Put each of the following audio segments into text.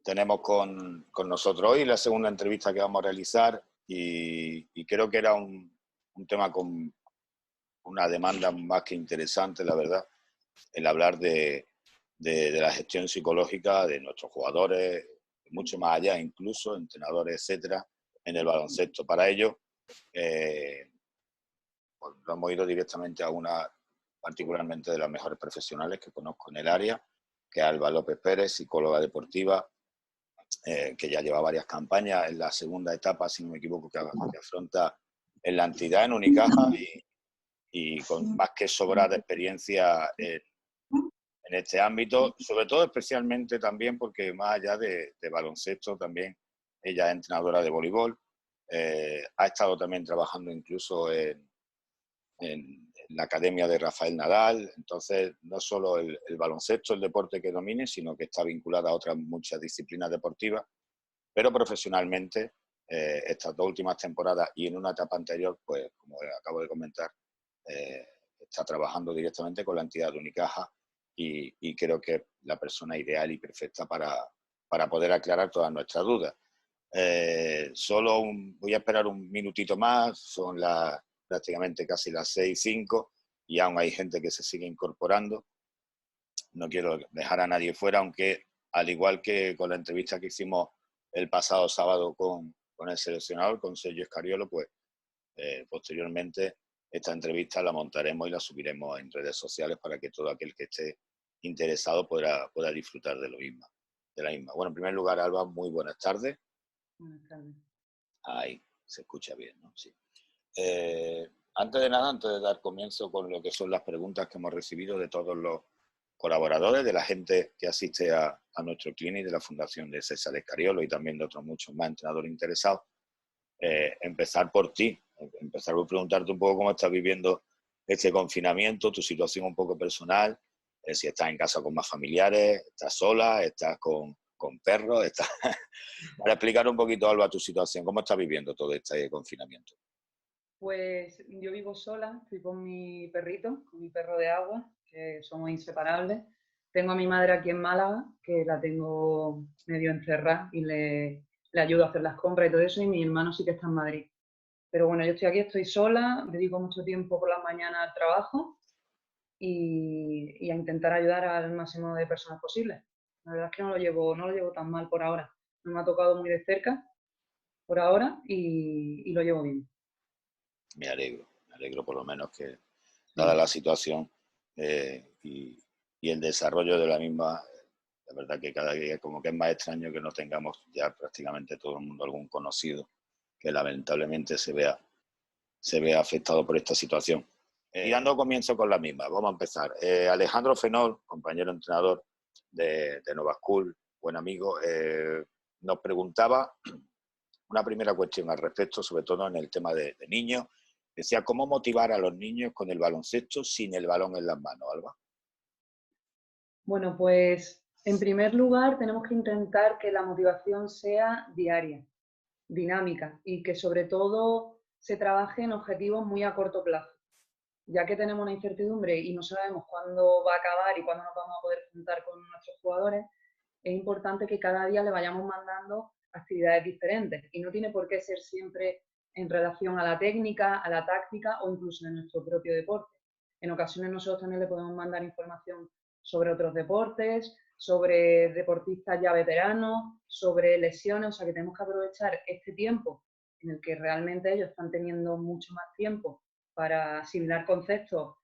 Tenemos con nosotros hoy la segunda entrevista que vamos a realizar y creo que era un tema con una demanda más que interesante, la verdad, el hablar de la gestión psicológica de nuestros jugadores, mucho más allá, incluso entrenadores, etcétera, en el baloncesto. Para ello, pues, lo hemos ido directamente a una, particularmente de las mejores profesionales que conozco en el área, que es Alba López Pérez, psicóloga deportiva, que ya lleva varias campañas en la segunda etapa, si no me equivoco, que afronta en la entidad, en Unicaja, y con más que sobrada experiencia en este ámbito, sobre todo especialmente también porque más allá de baloncesto, también ella es entrenadora de voleibol, ha estado también trabajando incluso en la academia de Rafael Nadal. Entonces no solo el baloncesto, el deporte que domine, sino que está vinculada a otras muchas disciplinas deportivas, pero profesionalmente estas dos últimas temporadas y en una etapa anterior, pues como acabo de comentar, está trabajando directamente con la entidad de Unicaja y creo que es la persona ideal y perfecta para poder aclarar todas nuestras dudas. Voy a esperar un minutito más, son prácticamente casi las 6:05 y aún hay gente que se sigue incorporando. No quiero dejar a nadie fuera, aunque al igual que con la entrevista que hicimos el pasado sábado con el seleccionador, con Sergio Scariolo, pues posteriormente esta entrevista la montaremos y la subiremos en redes sociales para que todo aquel que esté interesado pueda disfrutar de la misma. Bueno, en primer lugar, Alba, muy buenas tardes. Buenas tardes. Ahí, se escucha bien, ¿no? Sí. Antes de nada, antes de dar comienzo con lo que son las preguntas que hemos recibido de todos los colaboradores, de la gente que asiste a nuestro clinic, de la Fundación de César Scariolo y también de otros muchos más entrenadores interesados, empezar por ti, empezar por preguntarte un poco cómo estás viviendo este confinamiento, tu situación un poco personal, si estás en casa con más familiares, estás sola, estás con perros, para explicar un poquito, Alba, tu situación, cómo estás viviendo todo este confinamiento. Pues yo vivo sola, estoy con mi perrito, con mi perro de agua, que somos inseparables. Tengo a mi madre aquí en Málaga, que la tengo medio encerrada y le ayudo a hacer las compras y todo eso, y mi hermano sí que está en Madrid. Pero bueno, yo estoy aquí, estoy sola, dedico mucho tiempo por las mañanas al trabajo y a intentar ayudar al máximo de personas posibles. La verdad es que no lo llevo tan mal por ahora. No me ha tocado muy de cerca por ahora y lo llevo bien. Me alegro por lo menos que, dada Sí. la situación y el desarrollo de la misma, la verdad que cada día como que es más extraño que no tengamos ya prácticamente todo el mundo algún conocido que lamentablemente se vea afectado por esta situación. Y dando comienzo con la misma, vamos a empezar. Alejandro Fenol, compañero entrenador de Nova School, buen amigo, nos preguntaba una primera cuestión al respecto, sobre todo en el tema de niños. Decía, ¿cómo motivar a los niños con el baloncesto sin el balón en las manos, Alba? Bueno, pues en primer lugar tenemos que intentar que la motivación sea diaria, dinámica y que sobre todo se trabaje en objetivos muy a corto plazo. Ya que tenemos una incertidumbre y no sabemos cuándo va a acabar y cuándo nos vamos a poder juntar con nuestros jugadores, es importante que cada día le vayamos mandando actividades diferentes y no tiene por qué ser siempre en relación a la técnica, a la táctica o incluso en nuestro propio deporte. En ocasiones nosotros también le podemos mandar información sobre otros deportes, sobre deportistas ya veteranos, sobre lesiones, o sea que tenemos que aprovechar este tiempo en el que realmente ellos están teniendo mucho más tiempo para asimilar conceptos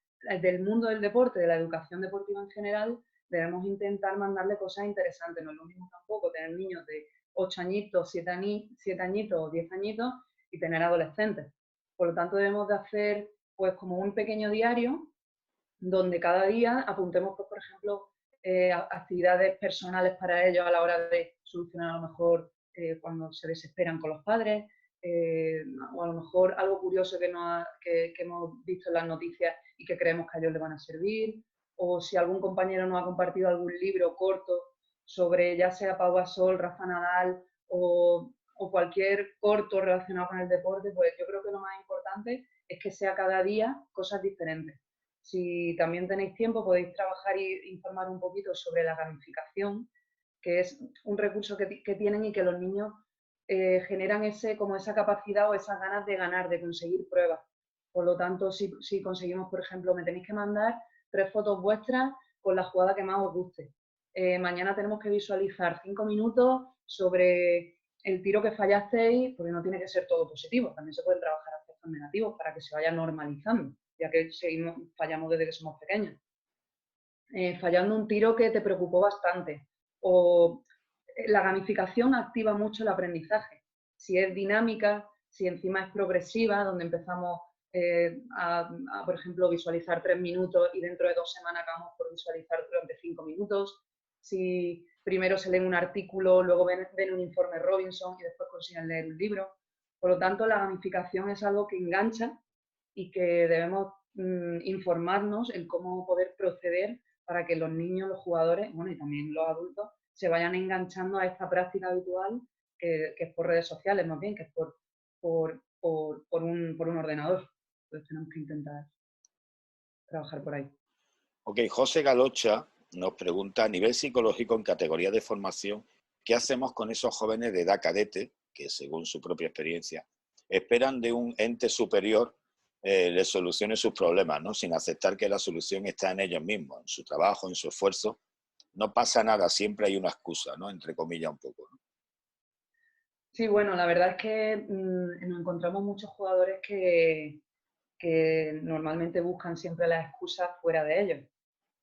del mundo del deporte, de la educación deportiva en general. Debemos intentar mandarle cosas interesantes. No es lo mismo tampoco tener niños de 8 añitos, 7 añitos o 10 añitos y tener adolescentes. Por lo tanto, debemos de hacer pues como un pequeño diario donde cada día apuntemos, pues, por ejemplo, actividades personales para ellos a la hora de solucionar a lo mejor cuando se desesperan con los padres, o a lo mejor algo curioso que hemos visto en las noticias y que creemos que a ellos les van a servir, o si algún compañero nos ha compartido algún libro corto sobre ya sea Pau Gasol, Rafa Nadal o cualquier corto relacionado con el deporte, pues yo creo que lo más importante es que sea cada día cosas diferentes. Si también tenéis tiempo, podéis trabajar e informar un poquito sobre la gamificación, que es un recurso que tienen y que los niños generan como esa capacidad o esas ganas de ganar, de conseguir pruebas. Por lo tanto, si conseguimos, por ejemplo, me tenéis que mandar 3 fotos vuestras con la jugada que más os guste. Mañana tenemos que visualizar 5 minutos sobre el tiro que fallasteis, porque no tiene que ser todo positivo, también se pueden trabajar aspectos negativos para que se vaya normalizando, ya que fallamos desde que somos pequeños. Fallando un tiro que te preocupó bastante, o la gamificación activa mucho el aprendizaje. Si es dinámica, si encima es progresiva, donde empezamos por ejemplo, visualizar 3 minutos y dentro de 2 semanas acabamos por visualizar durante 5 minutos. Si primero se lee un artículo, luego ven un informe Robinson y después consiguen leer un libro. Por lo tanto, la gamificación es algo que engancha y que debemos informarnos en cómo poder proceder para que los niños, los jugadores, bueno, y también los adultos, se vayan enganchando a esta práctica habitual que es por redes sociales, más bien, que es por un ordenador. Entonces tenemos que intentar trabajar por ahí. Ok, José Galocha nos pregunta, a nivel psicológico, en categoría de formación, ¿qué hacemos con esos jóvenes de edad cadete, que según su propia experiencia, esperan de un ente superior les solucione sus problemas, ¿no? Sin aceptar que la solución está en ellos mismos, en su trabajo, en su esfuerzo? No pasa nada, siempre hay una excusa, ¿no? Entre comillas un poco, ¿no? Sí, bueno, la verdad es que nos encontramos muchos jugadores que normalmente buscan siempre las excusas fuera de ellos.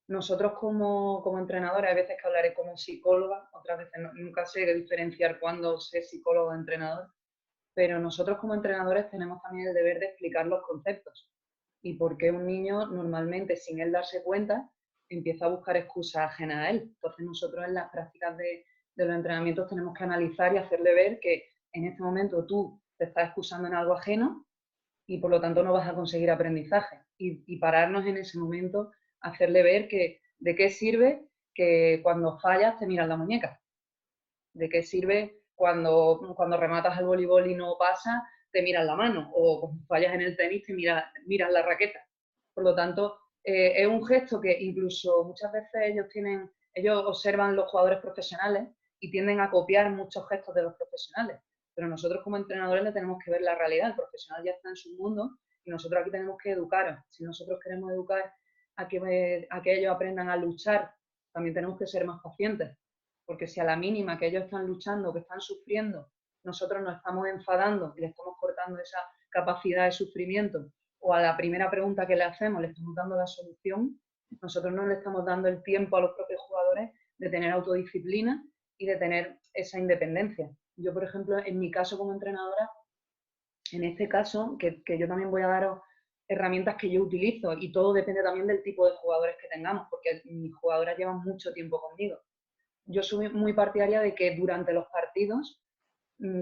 Nosotros como entrenadores, hay veces que hablaré como psicóloga, otras veces nunca sé diferenciar cuándo sé psicólogo o entrenador, pero nosotros como entrenadores tenemos también el deber de explicar los conceptos y por qué un niño normalmente, sin él darse cuenta, empieza a buscar excusas ajenas a él. Entonces nosotros en las prácticas de los entrenamientos tenemos que analizar y hacerle ver que en este momento tú te estás excusando en algo ajeno y por lo tanto no vas a conseguir aprendizaje. Y pararnos en ese momento, hacerle ver que de qué sirve que cuando fallas te miras la muñeca, de qué sirve cuando rematas al voleibol y no pasa, te miras la mano, o cuando fallas en el tenis te miras la raqueta. Por lo tanto, es un gesto que incluso muchas veces ellos observan los jugadores profesionales y tienden a copiar muchos gestos de los profesionales. Pero nosotros como entrenadores le tenemos que ver la realidad. El profesional ya está en su mundo y nosotros aquí tenemos que educar. Si nosotros queremos educar a que ellos aprendan a luchar, también tenemos que ser más pacientes. Porque si a la mínima que ellos están luchando, que están sufriendo, nosotros nos estamos enfadando y le estamos cortando esa capacidad de sufrimiento, o a la primera pregunta que le hacemos le estamos dando la solución, nosotros no le estamos dando el tiempo a los propios jugadores de tener autodisciplina y de tener esa independencia. Yo, por ejemplo, en mi caso como entrenadora, en este caso, que yo también voy a daros herramientas que yo utilizo y todo depende también del tipo de jugadores que tengamos, porque mis jugadoras llevan mucho tiempo conmigo. Yo soy muy partidaria de que durante los partidos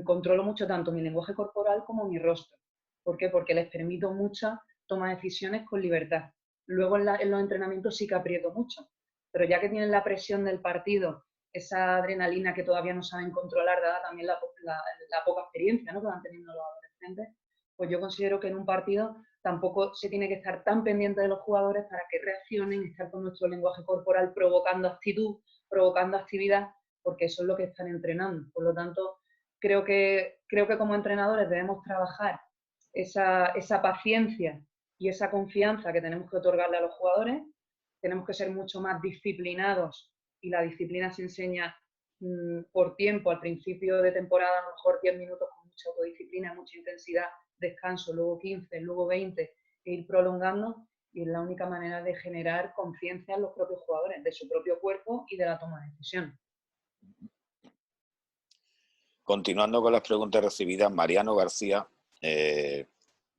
controlo mucho tanto mi lenguaje corporal como mi rostro. ¿Por qué? Porque les permito mucha toma de decisiones con libertad. Luego en los entrenamientos sí que aprieto mucho, pero ya que tienen la presión del partido, esa adrenalina que todavía no saben controlar, dada también la poca experiencia, ¿no?, que van teniendo los adolescentes, pues yo considero que en un partido tampoco se tiene que estar tan pendiente de los jugadores para que reaccionen, estar con nuestro lenguaje corporal provocando actitud, provocando actividad, porque eso es lo que están entrenando. Por lo tanto, creo que como entrenadores debemos trabajar esa paciencia y esa confianza que tenemos que otorgarle a los jugadores. Tenemos que ser mucho más disciplinados y la disciplina se enseña por tiempo. Al principio de temporada, a lo mejor 10 minutos con mucha autodisciplina, mucha intensidad, descanso, luego 15, luego 20, e ir prolongando. Y es la única manera de generar conciencia en los propios jugadores, de su propio cuerpo y de la toma de decisiones. Continuando con las preguntas recibidas, Mariano García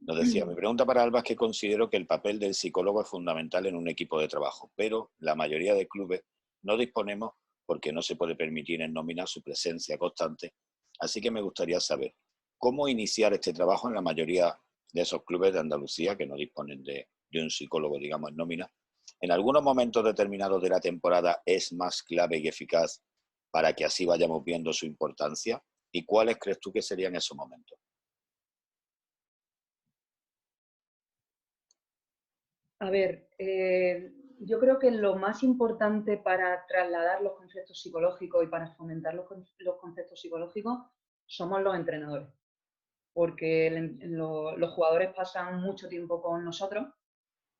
nos decía, mi pregunta para Alba es que considero que el papel del psicólogo es fundamental en un equipo de trabajo, pero la mayoría de clubes no disponemos porque no se puede permitir en nómina su presencia constante. Así que me gustaría saber cómo iniciar este trabajo en la mayoría de esos clubes de Andalucía que no disponen de un psicólogo, digamos, en nómina. En algunos momentos determinados de la temporada es más clave y eficaz para que así vayamos viendo su importancia. ¿Y cuáles crees tú que serían esos momentos? A ver, yo creo que lo más importante para trasladar los conceptos psicológicos y para fomentar los conceptos psicológicos somos los entrenadores, porque los jugadores pasan mucho tiempo con nosotros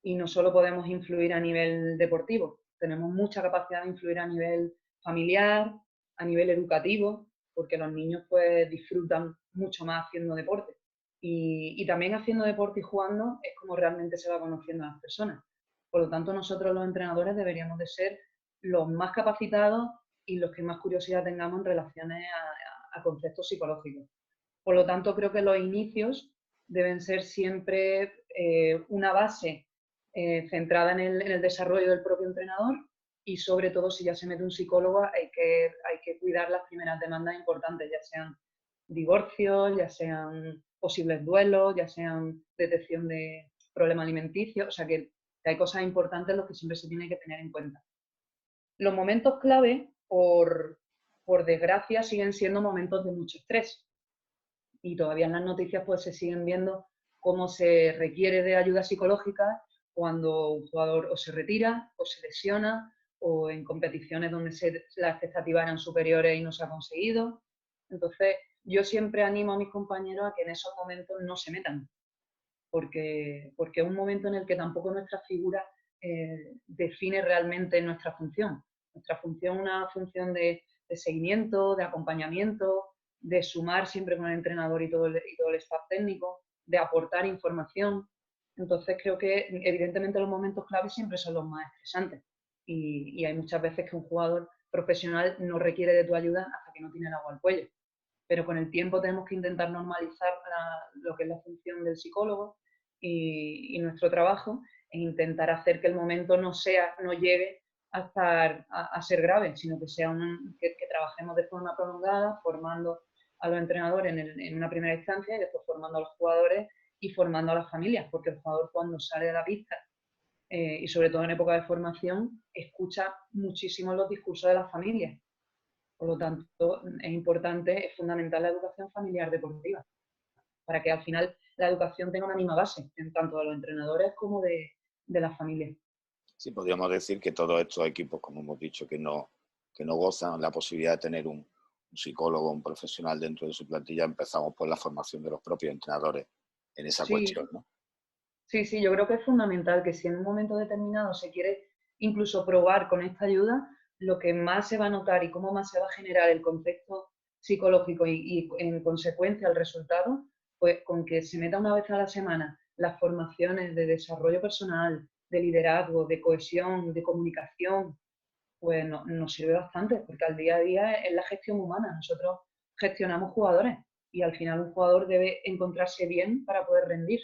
y no solo podemos influir a nivel deportivo, tenemos mucha capacidad de influir a nivel familiar, a nivel educativo, porque los niños pues disfrutan mucho más haciendo deporte. Y también haciendo deporte y jugando es como realmente se va conociendo a las personas. Por lo tanto, nosotros los entrenadores deberíamos de ser los más capacitados y los que más curiosidad tengamos en relaciones a conceptos psicológicos. Por lo tanto, creo que los inicios deben ser siempre una base centrada en el desarrollo del propio entrenador y sobre todo si ya se mete un psicólogo hay que cuidar las primeras demandas importantes, ya sean divorcios, ya sean posibles duelos, ya sean detección de problemas alimenticios, o sea que hay cosas importantes en las que siempre se tiene que tener en cuenta. Los momentos clave, por desgracia, siguen siendo momentos de mucho estrés y todavía en las noticias pues se siguen viendo cómo se requiere de ayuda psicológica cuando un jugador o se retira o se lesiona o en competiciones donde las expectativas eran superiores y no se ha conseguido. Entonces, yo siempre animo a mis compañeros a que en esos momentos no se metan, porque es un momento en el que tampoco nuestra figura define realmente nuestra función. Nuestra función es una función de seguimiento, de acompañamiento, de sumar siempre con el entrenador y todo el staff técnico, de aportar información. Entonces creo que evidentemente los momentos claves siempre son los más estresantes y hay muchas veces que un jugador profesional no requiere de tu ayuda hasta que no tiene el agua al cuello. Pero con el tiempo tenemos que intentar normalizar lo que es la función del psicólogo y nuestro trabajo e intentar hacer que el momento no llegue a ser grave, sino que que trabajemos de forma prolongada, formando a los entrenadores en una primera instancia y después formando a los jugadores y formando a las familias, porque el jugador cuando sale de la pista y sobre todo en época de formación escucha muchísimo los discursos de las familias. Por lo tanto, es importante, es fundamental la educación familiar deportiva, para que al final la educación tenga una misma base, en tanto de los entrenadores como de las familias. Sí, podríamos decir que todos estos equipos, como hemos dicho, que no gozan la posibilidad de tener un psicólogo, un profesional dentro de su plantilla, empezamos por la formación de los propios entrenadores en esa cuestión, Sí, ¿no? sí, sí, yo creo que es fundamental que si en un momento determinado se quiere incluso probar con esta ayuda, lo que más se va a notar y cómo más se va a generar el concepto psicológico y en consecuencia el resultado, pues con que se meta una vez a la semana las formaciones de desarrollo personal, de liderazgo, de cohesión, de comunicación, pues nos sirve bastante, porque al día a día es la gestión humana. Nosotros gestionamos jugadores y al final un jugador debe encontrarse bien para poder rendir.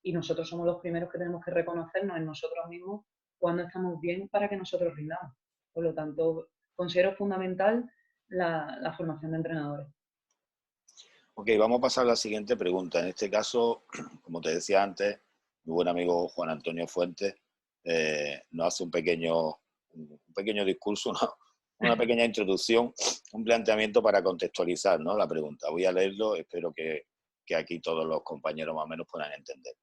Y nosotros somos los primeros que tenemos que reconocernos en nosotros mismos cuando estamos bien para que nosotros rindamos. Por lo tanto, considero fundamental la formación de entrenadores. Ok, vamos a pasar a la siguiente pregunta. En este caso, como te decía antes, mi buen amigo Juan Antonio Fuentes nos hace un pequeño discurso, una pequeña introducción, un planteamiento para contextualizar, ¿no?, la pregunta. Voy a leerlo, espero que aquí todos los compañeros más o menos puedan entender.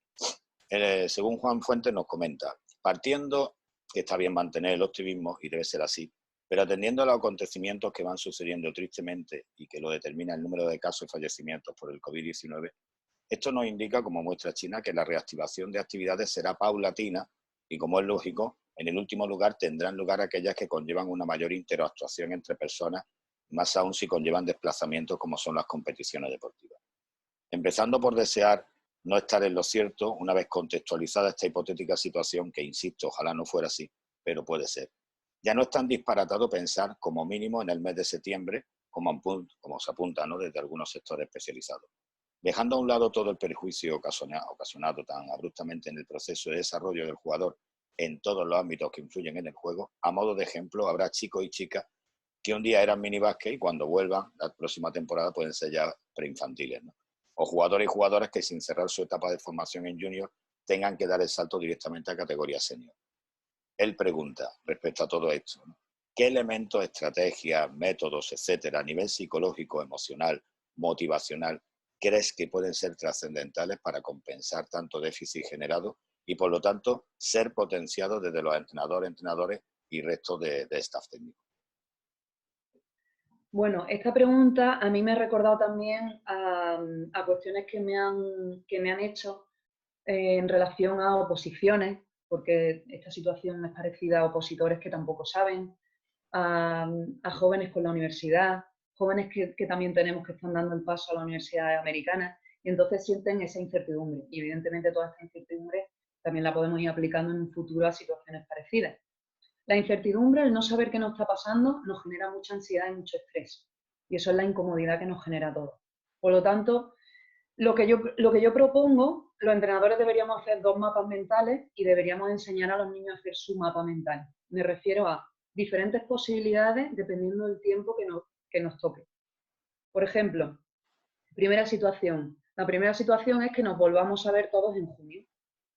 Según Juan Fuentes nos comenta, partiendo que está bien mantener el optimismo y debe ser así, pero atendiendo a los acontecimientos que van sucediendo tristemente y que lo determina el número de casos y fallecimientos por el COVID-19, esto nos indica, como muestra China, que la reactivación de actividades será paulatina y, como es lógico, en el último lugar tendrán lugar aquellas que conllevan una mayor interactuación entre personas, más aún si conllevan desplazamientos como son las competiciones deportivas. Empezando por desear no estar en lo cierto una vez contextualizada esta hipotética situación, que insisto, ojalá no fuera así, pero puede ser. Ya no es tan disparatado pensar como mínimo en el mes de septiembre, como se apunta, ¿no?, desde algunos sectores especializados. Dejando a un lado todo el perjuicio ocasionado tan abruptamente en el proceso de desarrollo del jugador en todos los ámbitos que influyen en el juego, a modo de ejemplo, habrá chicos y chicas que un día eran minibásquet y cuando vuelvan la próxima temporada pueden ser ya preinfantiles, ¿no? O jugadores y jugadoras que sin cerrar su etapa de formación en junior tengan que dar el salto directamente a categoría senior. Él pregunta respecto a todo esto, ¿no?, ¿qué elementos, estrategias, métodos, etcétera, a nivel psicológico, emocional, motivacional, crees que pueden ser trascendentales para compensar tanto déficit generado y por lo tanto ser potenciados desde los entrenadores y resto de staff técnico. Bueno, esta pregunta a mí me ha recordado también a cuestiones que me han hecho en relación a oposiciones, porque esta situación es parecida a opositores que tampoco saben, a jóvenes con la universidad, jóvenes que también tenemos que están dando el paso a la universidad americana, y entonces sienten esa incertidumbre. Y evidentemente toda esta incertidumbre también la podemos ir aplicando en un futuro a situaciones parecidas. La incertidumbre, el no saber qué nos está pasando, nos genera mucha ansiedad y mucho estrés. Y eso es la incomodidad que nos genera todo. Por lo tanto, lo que yo propongo, los entrenadores deberíamos hacer 2 mapas mentales y deberíamos enseñar a los niños a hacer su mapa mental. Me refiero a diferentes posibilidades dependiendo del tiempo que nos toque. Por ejemplo, primera situación. La primera situación es que nos volvamos a ver todos en junio,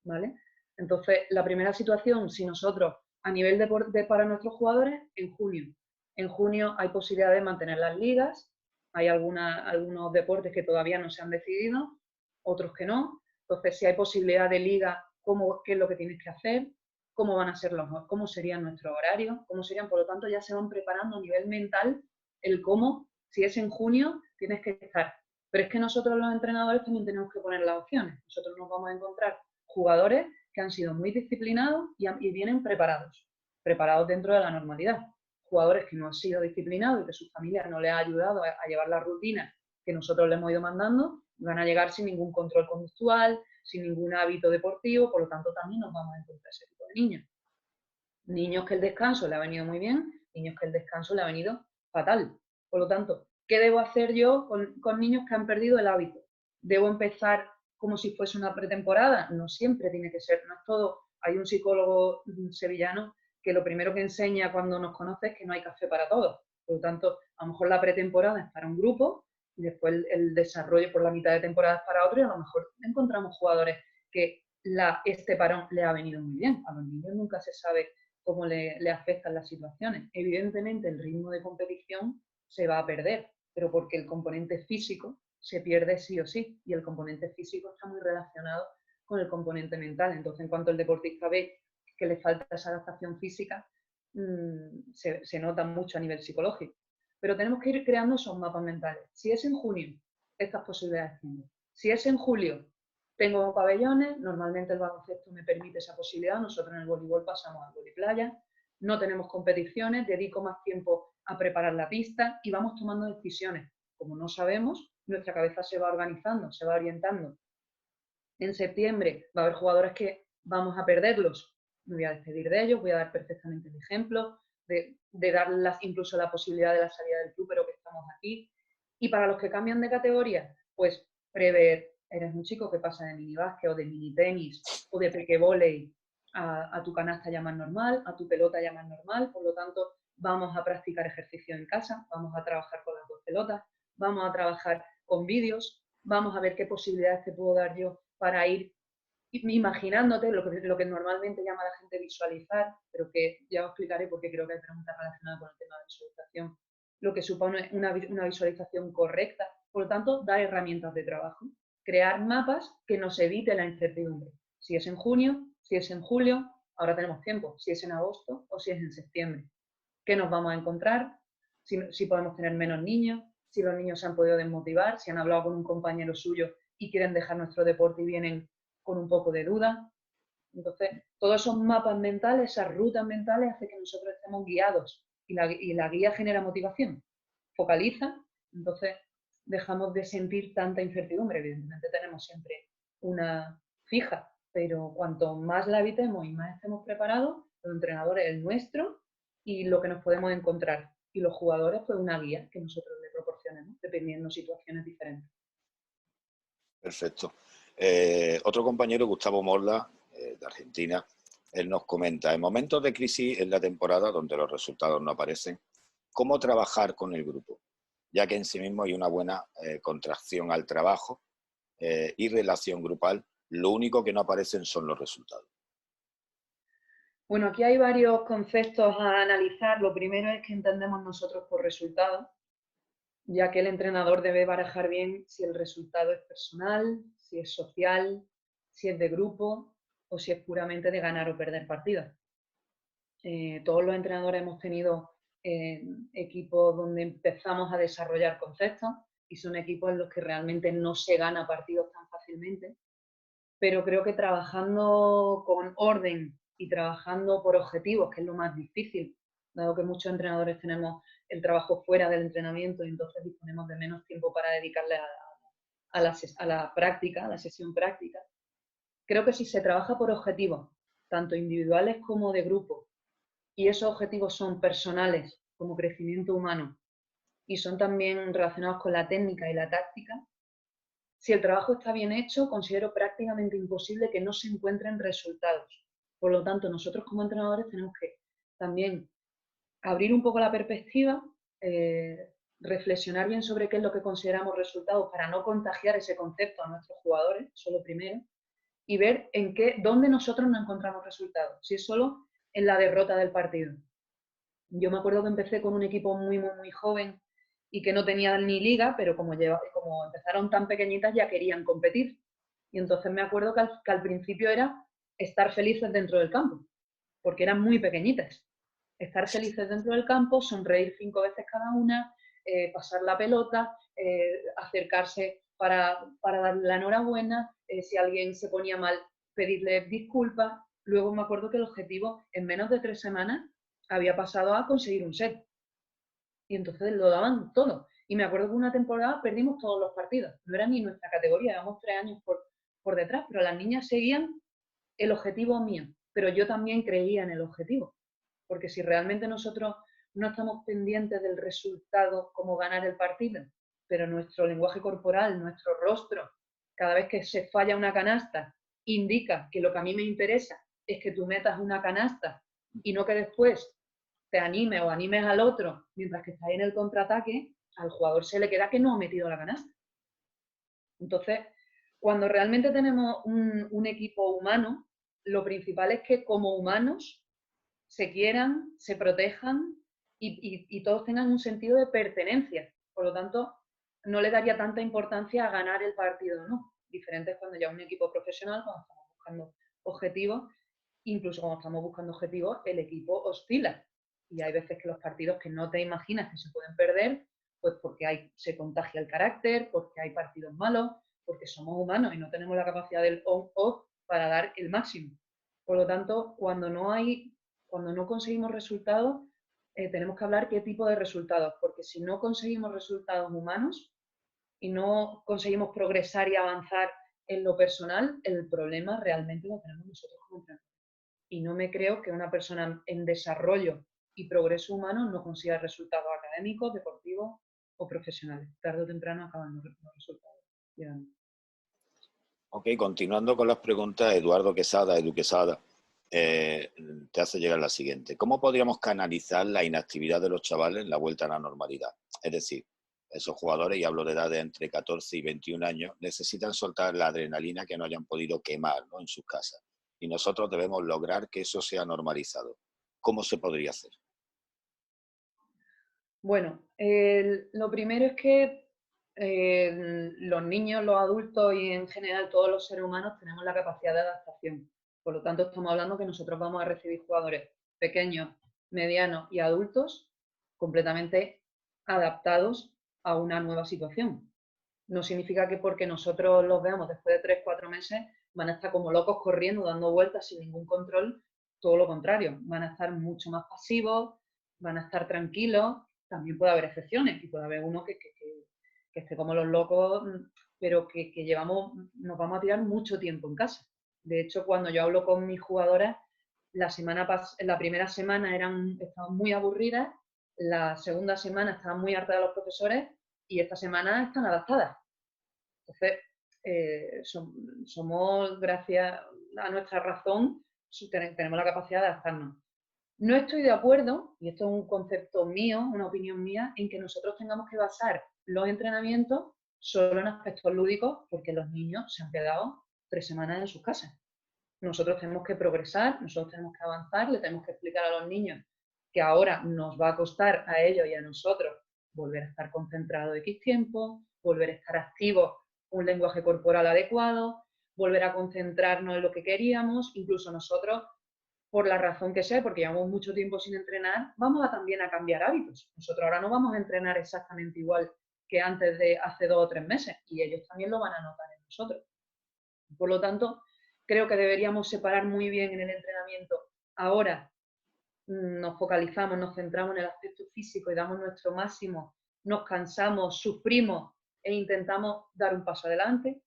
¿vale? Entonces, la primera situación, si nosotros, a nivel de para nuestros jugadores, en junio. En junio hay posibilidad de mantener las ligas, hay algunos deportes que todavía no se han decidido, otros que no. Entonces, si hay posibilidad de liga, ¿qué es lo que tienes que hacer? ¿Cómo serían nuestros horarios? ¿Cómo serían? Por lo tanto, ya se van preparando a nivel mental el cómo, si es en junio, tienes que estar. Pero es que nosotros los entrenadores también tenemos que poner las opciones. Nosotros nos vamos a encontrar jugadores que han sido muy disciplinados y vienen preparados dentro de la normalidad. Jugadores que no han sido disciplinados y que su familia no les ha ayudado a llevar la rutina que nosotros les hemos ido mandando, van a llegar sin ningún control conductual, sin ningún hábito deportivo, por lo tanto también nos vamos a encontrar ese tipo de niños. Niños que el descanso le ha venido muy bien, niños que el descanso le ha venido fatal. Por lo tanto, ¿qué debo hacer yo con niños que han perdido el hábito? ¿Debo empezar como si fuese una pretemporada? No siempre tiene que ser, no es todo. Hay un psicólogo sevillano que lo primero que enseña cuando nos conoce es que no hay café para todos. Por lo tanto, a lo mejor la pretemporada es para un grupo y después el desarrollo por la mitad de temporada es para otro y a lo mejor encontramos jugadores que este parón le ha venido muy bien. A los niños nunca se sabe cómo le afectan las situaciones. Evidentemente el ritmo de competición se va a perder, pero porque el componente físico se pierde sí o sí, y el componente físico está muy relacionado con el componente mental. Entonces, en cuanto el deportista ve que le falta esa adaptación física, se nota mucho a nivel psicológico. Pero tenemos que ir creando esos mapas mentales. Si es en junio, estas posibilidades tengo. Si es en julio, tengo pabellones, normalmente el baloncesto me permite esa posibilidad, nosotros en el voleibol pasamos al voliplaya, no tenemos competiciones, dedico más tiempo a preparar la pista y vamos tomando decisiones. Como no sabemos, nuestra cabeza se va organizando, se va orientando. En septiembre va a haber jugadores que vamos a perderlos, me voy a despedir de ellos, voy a dar perfectamente el ejemplo, de darles incluso la posibilidad de la salida del club, pero que estamos aquí. Y para los que cambian de categoría, pues prever, eres un chico que pasa de minibásquet o de mini tenis o de pequevoley a tu canasta ya más normal, a tu pelota ya más normal, por lo tanto vamos a practicar ejercicio en casa, vamos a trabajar con las 2 pelotas, vamos a trabajar con vídeos, vamos a ver qué posibilidades te puedo dar yo para ir imaginándote lo que normalmente llama la gente visualizar, pero que ya os explicaré porque creo que hay preguntas relacionadas con el tema de visualización, lo que supone una visualización correcta. Por lo tanto, da herramientas de trabajo. Crear mapas que nos evite la incertidumbre. Si es en junio, si es en julio, ahora tenemos tiempo, si es en agosto o si es en septiembre. ¿Qué nos vamos a encontrar? Si podemos tener menos niños, si los niños se han podido desmotivar, si han hablado con un compañero suyo y quieren dejar nuestro deporte y vienen con un poco de duda. Entonces, todos esos mapas mentales, esas rutas mentales, hacen que nosotros estemos guiados y la guía genera motivación, focaliza, entonces dejamos de sentir tanta incertidumbre. Evidentemente tenemos siempre una fija, pero cuanto más la evitemos y más estemos preparados, los entrenadores el nuestro y lo que nos podemos encontrar. Y los jugadores, pues una guía que nosotros le proporcionemos, dependiendo de situaciones diferentes. Perfecto. Otro compañero, Gustavo Morla, de Argentina, él nos comenta, en momentos de crisis en la temporada, donde los resultados no aparecen, ¿cómo trabajar con el grupo? Ya que en sí mismo hay una buena contracción al trabajo y relación grupal, lo único que no aparecen son los resultados. Bueno, aquí hay varios conceptos a analizar. Lo primero es que entendemos nosotros por resultado, ya que el entrenador debe barajar bien si el resultado es personal, si es social, si es de grupo. o si es puramente de ganar o perder partidas. Todos los entrenadores hemos tenido equipos donde empezamos a desarrollar conceptos y son equipos en los que realmente no se gana partidos tan fácilmente, pero creo que trabajando con orden y trabajando por objetivos, que es lo más difícil, dado que muchos entrenadores tenemos el trabajo fuera del entrenamiento y entonces disponemos de menos tiempo para dedicarle a la práctica, a la sesión práctica. Creo que si se trabaja por objetivos, tanto individuales como de grupo, y esos objetivos son personales, como crecimiento humano, y son también relacionados con la técnica y la táctica, si el trabajo está bien hecho, considero prácticamente imposible que no se encuentren resultados. Por lo tanto, nosotros como entrenadores tenemos que también abrir un poco la perspectiva, reflexionar bien sobre qué es lo que consideramos resultados para no contagiar ese concepto a nuestros jugadores, eso es lo primero, y ver dónde nosotros no encontramos resultados, si es solo en la derrota del partido. Yo me acuerdo que empecé con un equipo muy joven y que no tenía ni liga, pero como empezaron tan pequeñitas ya querían competir. Y entonces me acuerdo que al principio era estar felices dentro del campo, porque eran muy pequeñitas. Estar felices dentro del campo, sonreír 5 veces cada una, pasar la pelota, acercarse para darle la enhorabuena, si alguien se ponía mal, pedirle disculpas. Luego me acuerdo que el objetivo en menos de 3 semanas había pasado a conseguir un set. Y entonces lo daban todo. Y me acuerdo que una temporada perdimos todos los partidos. No era ni nuestra categoría, llevamos 3 años por detrás, pero las niñas seguían el objetivo mío. Pero yo también creía en el objetivo. Porque si realmente nosotros no estamos pendientes del resultado como ganar el partido, pero nuestro lenguaje corporal, nuestro rostro, cada vez que se falla una canasta, indica que lo que a mí me interesa es que tú metas una canasta y no que después te anime o animes al otro mientras que está ahí en el contraataque, al jugador se le queda que no ha metido la canasta. Entonces, cuando realmente tenemos un equipo humano, lo principal es que como humanos se quieran, se protejan y todos tengan un sentido de pertenencia. Por lo tanto, no le daría tanta importancia a ganar el partido o no. Diferente es cuando ya un equipo profesional, cuando estamos buscando objetivos, incluso cuando estamos buscando objetivos, el equipo oscila. Y hay veces que los partidos que no te imaginas que se pueden perder, pues porque se contagia el carácter, porque hay partidos malos, porque somos humanos y no tenemos la capacidad del on-off para dar el máximo. Por lo tanto, cuando no conseguimos resultados, tenemos que hablar qué tipo de resultados, porque si no conseguimos resultados humanos y no conseguimos progresar y avanzar en lo personal, el problema realmente lo tenemos nosotros como entrenadores. Y no me creo que una persona en desarrollo y progreso humano no consiga resultados académicos, deportivos o profesionales. Tarde o temprano acaban los resultados llegando. Ok, continuando con las preguntas, Eduardo Quesada, Edu Quesada, te hace llegar la siguiente. ¿Cómo podríamos canalizar la inactividad de los chavales en la vuelta a la normalidad? Es decir, esos jugadores, y hablo de edades entre 14 y 21 años, necesitan soltar la adrenalina que no hayan podido quemar, ¿no?, en sus casas. Y nosotros debemos lograr que eso sea normalizado. ¿Cómo se podría hacer? Bueno, lo primero es que los niños, los adultos y en general todos los seres humanos tenemos la capacidad de adaptación. Por lo tanto, estamos hablando que nosotros vamos a recibir jugadores pequeños, medianos y adultos completamente adaptados a una nueva situación. No significa que porque nosotros los veamos después de 3 o 4 meses van a estar como locos corriendo, dando vueltas sin ningún control. Todo lo contrario, van a estar mucho más pasivos, van a estar tranquilos. También puede haber excepciones y puede haber uno que esté como los locos, pero que nos vamos a tirar mucho tiempo en casa. De hecho, cuando yo hablo con mis jugadoras, la primera semana estaban muy aburridas, la segunda semana estaban muy hartas de los profesores y esta semana están adaptadas. Entonces, somos, gracias a nuestra razón, tenemos la capacidad de adaptarnos. No estoy de acuerdo, y esto es un concepto mío, una opinión mía, en que nosotros tengamos que basar los entrenamientos solo en aspectos lúdicos, porque los niños se han quedado 3 semanas en sus casas. Nosotros tenemos que progresar, nosotros tenemos que avanzar, le tenemos que explicar a los niños que ahora nos va a costar a ellos y a nosotros volver a estar concentrados X tiempo, volver a estar activos, un lenguaje corporal adecuado, volver a concentrarnos en lo que queríamos, incluso nosotros, por la razón que sea, porque llevamos mucho tiempo sin entrenar, vamos también a cambiar hábitos. Nosotros ahora no vamos a entrenar exactamente igual que antes de hace 2 o 3 meses, y ellos también lo van a notar en nosotros. Por lo tanto, creo que deberíamos separar muy bien en el entrenamiento. Ahora nos focalizamos, nos centramos en el aspecto físico y damos nuestro máximo, nos cansamos, sufrimos e intentamos dar un paso adelante.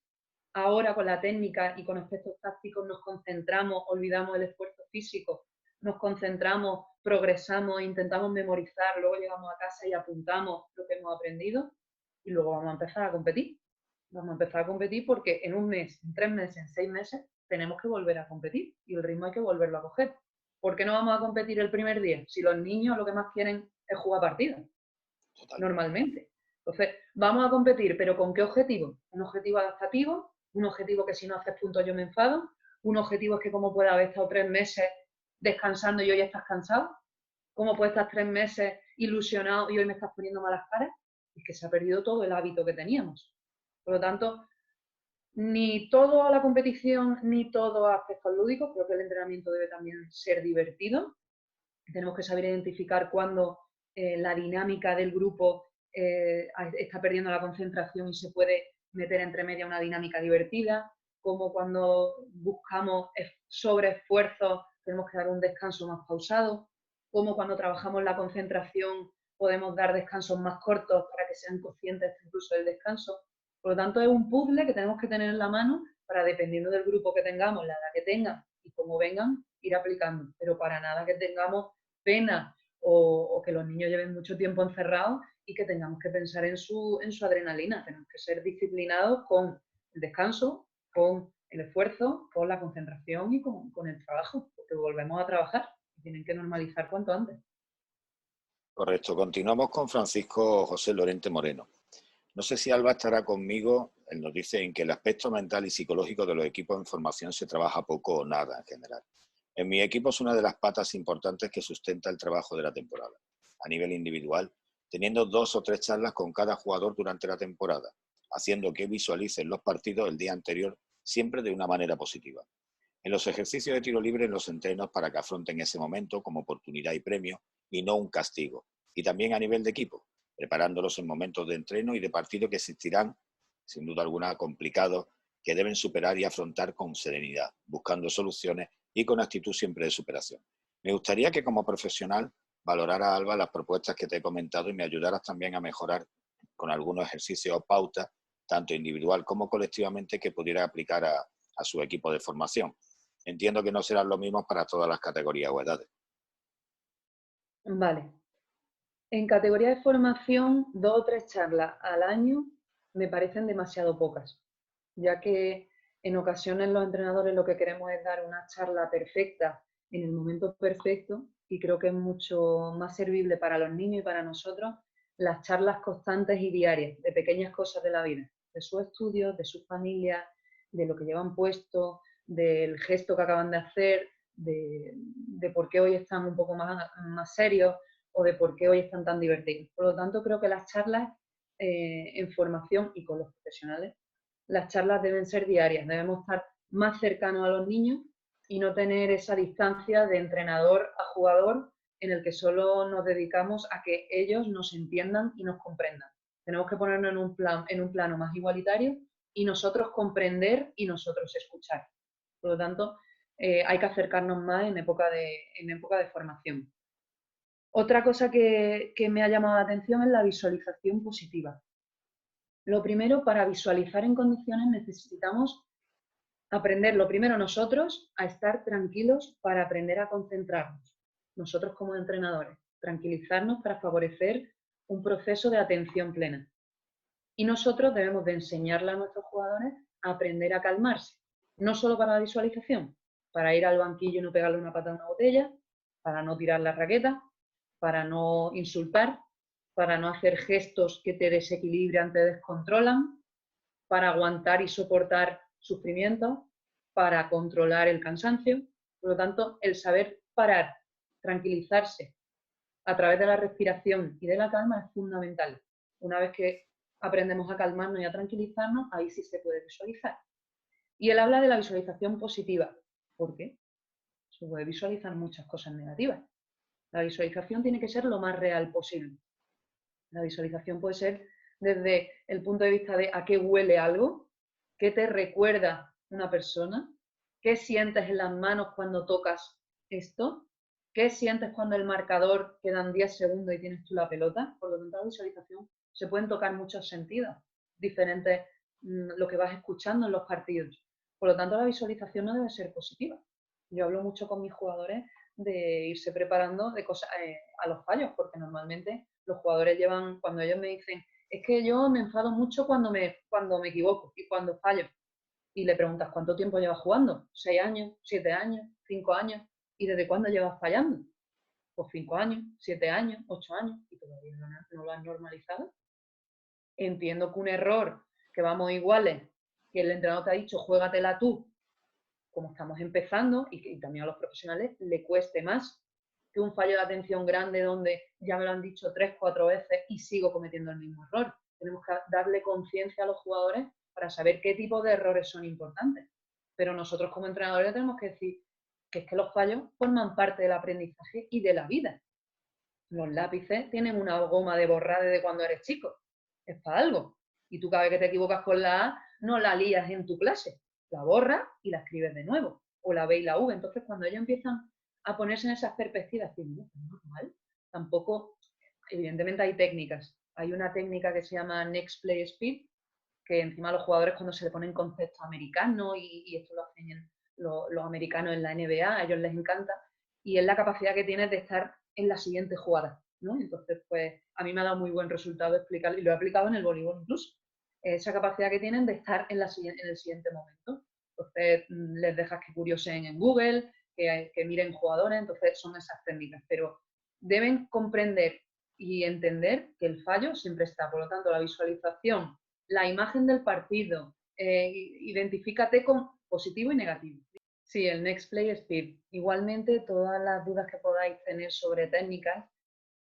Ahora con la técnica y con aspectos tácticos nos concentramos, olvidamos el esfuerzo físico, nos concentramos, progresamos, intentamos memorizar, luego llegamos a casa y apuntamos lo que hemos aprendido y luego vamos a empezar a competir. Vamos a empezar a competir porque en un mes, en 3 meses, en 6 meses, tenemos que volver a competir y el ritmo hay que volverlo a coger. ¿Por qué no vamos a competir el primer día? Si los niños lo que más quieren es jugar partidas, normalmente. Entonces, vamos a competir, pero ¿con qué objetivo? Un objetivo adaptativo, un objetivo que si no haces puntos yo me enfado, un objetivo es que como puede haber estado 3 meses descansando y hoy estás cansado, cómo puedes estar 3 meses ilusionado y hoy me estás poniendo malas caras, es que se ha perdido todo el hábito que teníamos. Por lo tanto, ni todo a la competición, ni todo a aspectos lúdicos, creo que el entrenamiento debe también ser divertido. Tenemos que saber identificar cuándo la dinámica del grupo está perdiendo la concentración y se puede meter entre media una dinámica divertida, como cuando buscamos sobreesfuerzos tenemos que dar un descanso más pausado, como cuando trabajamos la concentración podemos dar descansos más cortos para que sean conscientes incluso del descanso. Por lo tanto, es un puzzle que tenemos que tener en la mano para, dependiendo del grupo que tengamos, la edad que tengan y cómo vengan, ir aplicando. Pero para nada que tengamos pena o que los niños lleven mucho tiempo encerrados y que tengamos que pensar en su adrenalina. Tenemos que ser disciplinados con el descanso, con el esfuerzo, con la concentración y con el trabajo, porque volvemos a trabajar y tienen que normalizar cuanto antes. Correcto. Continuamos con Francisco José Lorente Moreno. No sé si Alba estará conmigo. Él nos dice en que el aspecto mental y psicológico de los equipos en formación se trabaja poco o nada en general. En mi equipo es una de las patas importantes que sustenta el trabajo de la temporada. A nivel individual, teniendo 2 o 3 charlas con cada jugador durante la temporada, haciendo que visualicen los partidos el día anterior siempre de una manera positiva. En los ejercicios de tiro libre, en los entrenos, para que afronten ese momento como oportunidad y premio y no un castigo. Y también a nivel de equipo, preparándolos en momentos de entreno y de partido que existirán, sin duda alguna, complicados, que deben superar y afrontar con serenidad, buscando soluciones y con actitud siempre de superación. Me gustaría que como profesional valorara, Alba, las propuestas que te he comentado y me ayudaras también a mejorar con algunos ejercicios o pautas, tanto individual como colectivamente, que pudiera aplicar a su equipo de formación. Entiendo que no serán los mismos para todas las categorías o edades. Vale. En categoría de formación, 2 o 3 charlas al año me parecen demasiado pocas, ya que en ocasiones los entrenadores lo que queremos es dar una charla perfecta en el momento perfecto y creo que es mucho más servible para los niños y para nosotros las charlas constantes y diarias de pequeñas cosas de la vida, de sus estudios, de sus familias, de lo que llevan puesto, del gesto que acaban de hacer, de por qué hoy están un poco más serios o de por qué hoy están tan divertidos. Por lo tanto, creo que las charlas en formación y con los profesionales, las charlas deben ser diarias, debemos estar más cercanos a los niños y no tener esa distancia de entrenador a jugador en el que solo nos dedicamos a que ellos nos entiendan y nos comprendan. Tenemos que ponernos en un plano más igualitario y nosotros comprender y nosotros escuchar. Por lo tanto, hay que acercarnos más en época de formación. Otra cosa que me ha llamado la atención es la visualización positiva. Lo primero, para visualizar en condiciones necesitamos aprender, lo primero nosotros, a estar tranquilos para aprender a concentrarnos. Nosotros como entrenadores, tranquilizarnos para favorecer un proceso de atención plena. Y nosotros debemos de enseñarle a nuestros jugadores a aprender a calmarse. No solo para la visualización, para ir al banquillo y no pegarle una pata a una botella, para no tirar la raqueta, para no insultar, para no hacer gestos que te desequilibran, te descontrolan, para aguantar y soportar sufrimiento, para controlar el cansancio. Por lo tanto, el saber parar, tranquilizarse a través de la respiración y de la calma es fundamental. Una vez que aprendemos a calmarnos y a tranquilizarnos, ahí sí se puede visualizar. Y él habla de la visualización positiva. ¿Por qué? Se puede visualizar muchas cosas negativas. La visualización tiene que ser lo más real posible. La visualización puede ser desde el punto de vista de a qué huele algo, qué te recuerda una persona, qué sientes en las manos cuando tocas esto, qué sientes cuando el marcador quedan 10 segundos y tienes tú la pelota. Por lo tanto, la visualización se pueden tocar muchos sentidos diferentes, lo que vas escuchando en los partidos. Por lo tanto, la visualización no debe ser positiva. Yo hablo mucho con mis jugadores de irse preparando de cosas, a los fallos, porque normalmente los jugadores llevan, cuando ellos me dicen, es que yo me enfado mucho cuando me equivoco y cuando fallo. Y le preguntas, ¿cuánto tiempo llevas jugando? ¿6 años? ¿7 años? ¿5 años? ¿Y desde cuándo llevas fallando? Pues 5 años, 7 años, 8 años, y todavía no lo has normalizado. Entiendo que un error, que vamos iguales, que el entrenador te ha dicho, juégatela tú, como estamos empezando, y también a los profesionales, le cueste más que un fallo de atención grande donde ya me lo han dicho 3, 4 veces y sigo cometiendo el mismo error. Tenemos que darle conciencia a los jugadores para saber qué tipo de errores son importantes. Pero nosotros como entrenadores tenemos que decir que es que los fallos forman parte del aprendizaje y de la vida. Los lápices tienen una goma de borrar desde cuando eres chico. Es para algo. Y tú cada vez que te equivocas con la A, no la lías en tu clase. La borras y la escribes de nuevo. O la B y la V. Entonces, cuando ellos empiezan a ponerse en esas perspectivas, no, es normal. Tampoco, evidentemente hay técnicas. Hay una técnica que se llama Next Play Speed, que encima los jugadores cuando se le ponen conceptos americanos, y esto lo hacen los americanos en la NBA, a ellos les encanta, y es la capacidad que tienes de estar en la siguiente jugada, ¿no? Entonces, pues, a mí me ha dado muy buen resultado explicar, y lo he aplicado en el voleibol incluso, esa capacidad que tienen de estar en el siguiente momento. Entonces, les dejas que curiosen en Google, que miren jugadores, entonces son esas técnicas, pero deben comprender y entender que el fallo siempre está. Por lo tanto, la visualización, la imagen del partido, identifícate con positivo y negativo. Sí, el Next Play Speed. Igualmente, todas las dudas que podáis tener sobre técnicas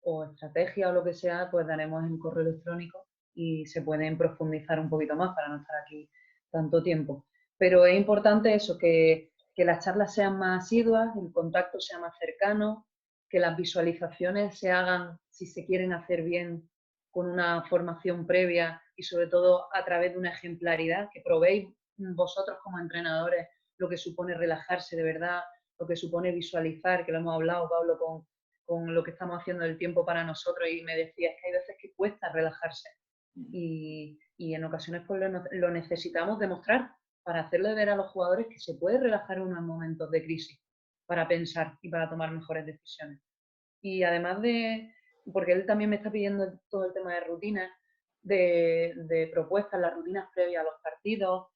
o estrategia o lo que sea, pues daremos en correo electrónico y se pueden profundizar un poquito más para no estar aquí tanto tiempo. Pero es importante eso, que las charlas sean más asiduas, el contacto sea más cercano, que las visualizaciones se hagan, si se quieren hacer bien, con una formación previa y sobre todo a través de una ejemplaridad, que probéis vosotros como entrenadores lo que supone relajarse de verdad, lo que supone visualizar, que lo hemos hablado, Pablo, con lo que estamos haciendo del tiempo para nosotros, y me decías que hay veces que cuesta relajarse y en ocasiones pues lo necesitamos demostrar para hacerle ver a los jugadores que se puede relajar en unos momentos de crisis para pensar y para tomar mejores decisiones. Y además porque él también me está pidiendo todo el tema de rutinas, de propuestas, las rutinas previas a los partidos,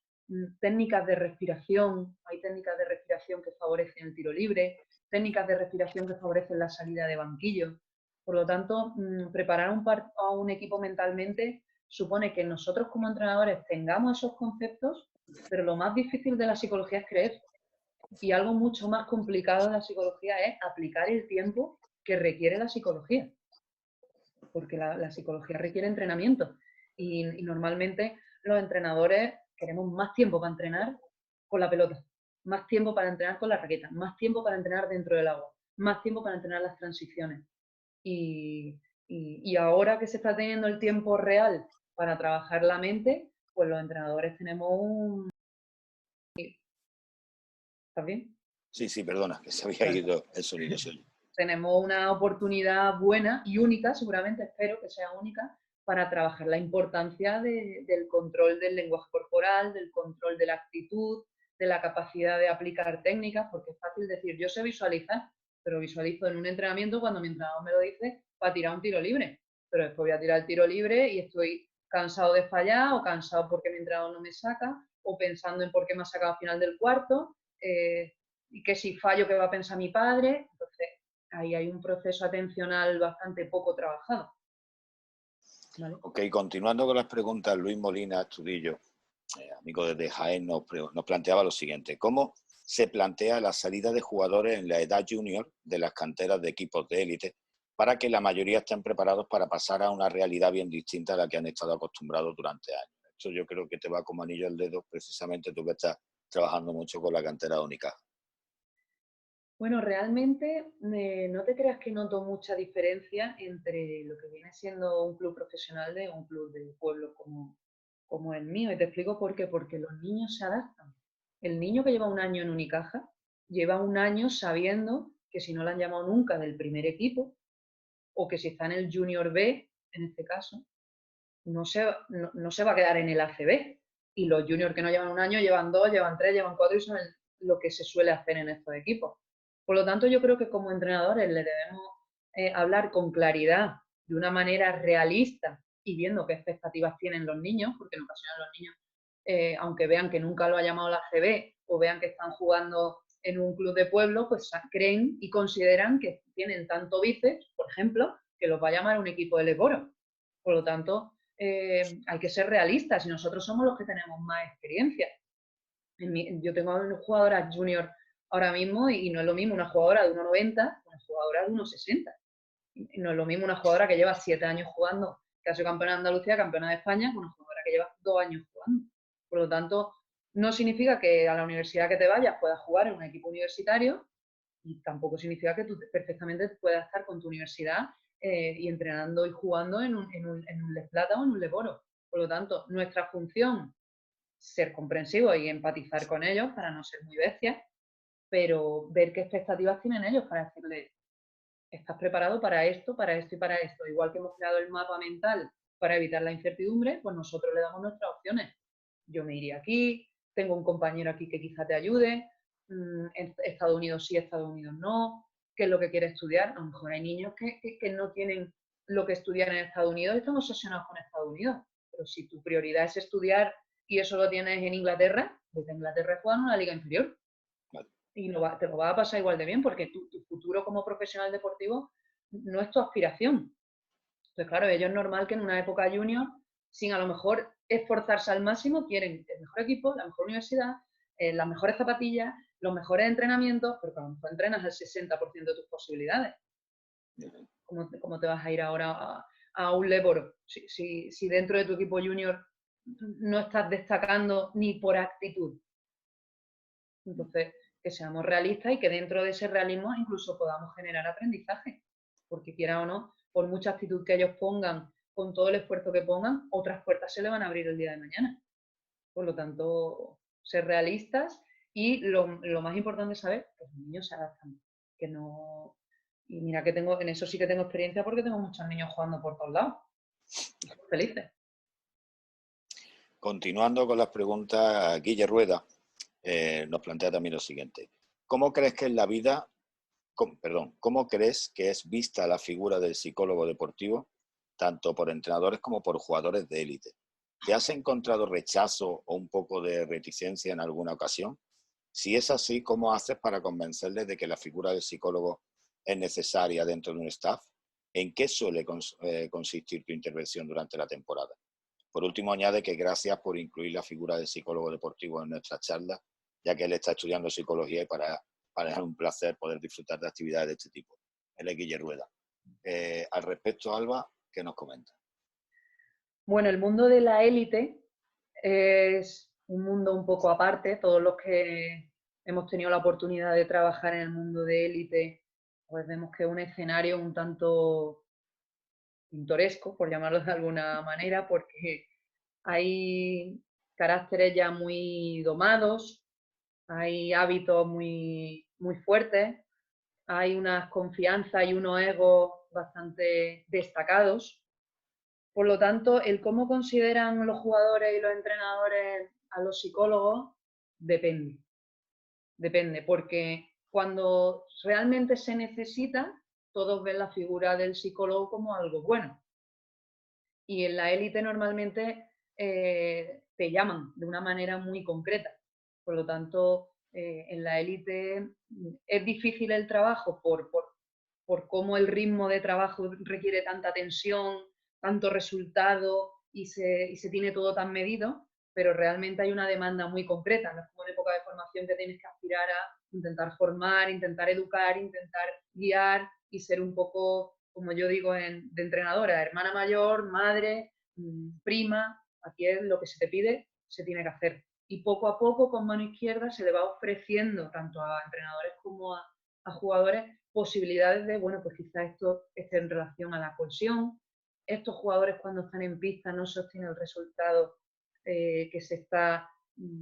técnicas de respiración, hay técnicas de respiración que favorecen el tiro libre, técnicas de respiración que favorecen la salida de banquillo. Por lo tanto, preparar a un equipo mentalmente supone que nosotros como entrenadores tengamos esos conceptos, pero lo más difícil de la psicología es creer. Y algo mucho más complicado de la psicología es aplicar el tiempo que requiere la psicología. Porque la psicología requiere entrenamiento. Y normalmente los entrenadores queremos más tiempo para entrenar con la pelota, más tiempo para entrenar con la raqueta, más tiempo para entrenar dentro del agua, más tiempo para entrenar las transiciones. Y ahora que se está teniendo el tiempo real para trabajar la mente, pues los entrenadores tenemos un... ¿Estás bien? Sí, sí, perdona, que se había ido el sonido suyo. Tenemos una oportunidad buena y única, seguramente espero que sea única, para trabajar la importancia del control del lenguaje corporal, del control de la actitud, de la capacidad de aplicar técnicas, porque es fácil decir, yo sé visualizar, pero visualizo en un entrenamiento cuando mi entrenador me lo dice para tirar un tiro libre, pero después voy a tirar el tiro libre y estoy cansado de fallar o cansado porque mi entrenador no me saca o pensando en por qué me ha sacado al final del cuarto y que si fallo, ¿qué va a pensar mi padre? Entonces, ahí hay un proceso atencional bastante poco trabajado. ¿Vale? Ok, continuando con las preguntas, Luis Molina Astudillo, amigo desde Jaén, nos planteaba lo siguiente. ¿Cómo se plantea la salida de jugadores en la edad junior de las canteras de equipos de élite para que la mayoría estén preparados para pasar a una realidad bien distinta a la que han estado acostumbrados durante años? Esto yo creo que te va como anillo al dedo, precisamente tú que estás trabajando mucho con la cantera de Unicaja. Bueno, realmente no te creas que noto mucha diferencia entre lo que viene siendo un club profesional de un club de pueblo como el mío. Y te explico por qué. Porque los niños se adaptan. El niño que lleva un año en Unicaja lleva un año sabiendo que si no le han llamado nunca del primer equipo, o que si está en el Junior B, en este caso, no se va a quedar en el ACB. Y los juniors que no llevan un año llevan 2, llevan 3, llevan 4 y son lo que se suele hacer en estos equipos. Por lo tanto, yo creo que como entrenadores le debemos hablar con claridad, de una manera realista y viendo qué expectativas tienen los niños, porque en ocasiones los niños, aunque vean que nunca lo ha llamado la ACB o vean que están jugando en un club de pueblo, pues creen y consideran que tienen tanto bíceps, por ejemplo, que los va a llamar un equipo de Leboro. Por lo tanto, hay que ser realistas y nosotros somos los que tenemos más experiencia. Yo tengo una jugadora junior ahora mismo y no es lo mismo una jugadora de 1,90 que una jugadora de 1,60. Y no es lo mismo una jugadora que lleva 7 años jugando, que ha sido campeona de Andalucía, campeona de España, que una jugadora que lleva 2 años jugando. Por lo tanto, no significa que a la universidad que te vayas puedas jugar en un equipo universitario y tampoco significa que tú perfectamente puedas estar con tu universidad y entrenando y jugando en un Les Plata o en un Leboro. Por lo tanto, nuestra función, ser comprensivos y empatizar con ellos para no ser muy bestias, pero ver qué expectativas tienen ellos para decirles, estás preparado para esto y para esto. Igual que hemos creado el mapa mental para evitar la incertidumbre, pues nosotros le damos nuestras opciones. Yo me iría aquí, tengo un compañero aquí que quizá te ayude, Estados Unidos sí, Estados Unidos no, qué es lo que quiere estudiar. A lo mejor hay niños que no tienen lo que estudiar en Estados Unidos y están obsesionados con Estados Unidos. Pero si tu prioridad es estudiar y eso lo tienes en Inglaterra, desde Inglaterra juegan en una liga inferior. Vale. Y te lo va a pasar igual de bien porque tu futuro como profesional deportivo no es tu aspiración. Entonces, claro, ellos es normal que en una época junior, sin a lo mejor esforzarse al máximo, quieren el mejor equipo, la mejor universidad, las mejores zapatillas, los mejores entrenamientos, porque a lo mejor entrenas el 60% de tus posibilidades. ¿Cómo te vas a ir ahora a un Leboro si dentro de tu equipo junior no estás destacando ni por actitud? Entonces, que seamos realistas y que dentro de ese realismo incluso podamos generar aprendizaje, porque quiera o no, por mucha actitud que ellos pongan, con todo el esfuerzo que pongan, otras puertas se le van a abrir el día de mañana. Por lo tanto, ser realistas y lo más importante es saber que los niños se adaptan, que no... Y mira que en eso sí que tengo experiencia porque tengo muchos niños jugando por todos lados. Felices. Continuando con las preguntas, Guille Rueda nos plantea también lo siguiente. ¿Cómo crees que cómo crees que es vista la figura del psicólogo deportivo, tanto por entrenadores como por jugadores de élite? ¿Te has encontrado rechazo o un poco de reticencia en alguna ocasión? Si es así, ¿cómo haces para convencerles de que la figura del psicólogo es necesaria dentro de un staff? ¿En qué suele consistir tu intervención durante la temporada? Por último, añade que gracias por incluir la figura del psicólogo deportivo en nuestra charla, ya que él está estudiando psicología y para él es un placer poder disfrutar de actividades de este tipo. Él es Guille Rueda. Al respecto, Alba, ¿qué nos comenta? Bueno, el mundo de la élite es un mundo un poco aparte. Todos los que hemos tenido la oportunidad de trabajar en el mundo de élite, pues vemos que es un escenario un tanto pintoresco, por llamarlo de alguna manera, porque hay caracteres ya muy domados, hay hábitos muy fuertes, hay unas confianzas y unos egos bastante destacados. Por lo tanto, el cómo consideran los jugadores y los entrenadores a los psicólogos depende. Depende, porque cuando realmente se necesita, todos ven la figura del psicólogo como algo bueno. Y en la élite normalmente te llaman de una manera muy concreta. Por lo tanto, en la élite es difícil el trabajo por cómo el ritmo de trabajo requiere tanta tensión, tanto resultado y se tiene todo tan medido, pero realmente hay una demanda muy concreta. No es como en época de formación que tienes que aspirar a intentar formar, intentar educar, intentar guiar y ser un poco, como yo digo, de entrenadora, hermana mayor, madre, prima. Aquí es lo que se te pide, se tiene que hacer. y poco a poco con mano izquierda se le va ofreciendo tanto a entrenadores como a jugadores posibilidades de, bueno, pues quizá esto esté en relación a la cohesión. Estos jugadores cuando están en pista no sostienen el resultado que se está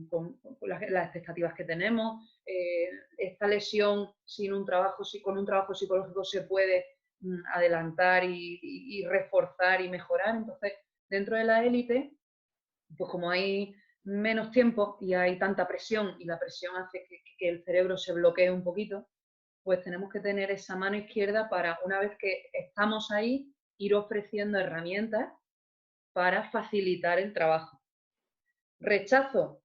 con las expectativas que tenemos. Esta lesión sin un trabajo, con un trabajo psicológico se puede adelantar y reforzar y mejorar. Entonces, dentro de la élite, pues como hay menos tiempo y hay tanta presión y la presión hace que el cerebro se bloquee un poquito, pues tenemos que tener esa mano izquierda para, una vez que estamos ahí, ir ofreciendo herramientas para facilitar el trabajo. Rechazo.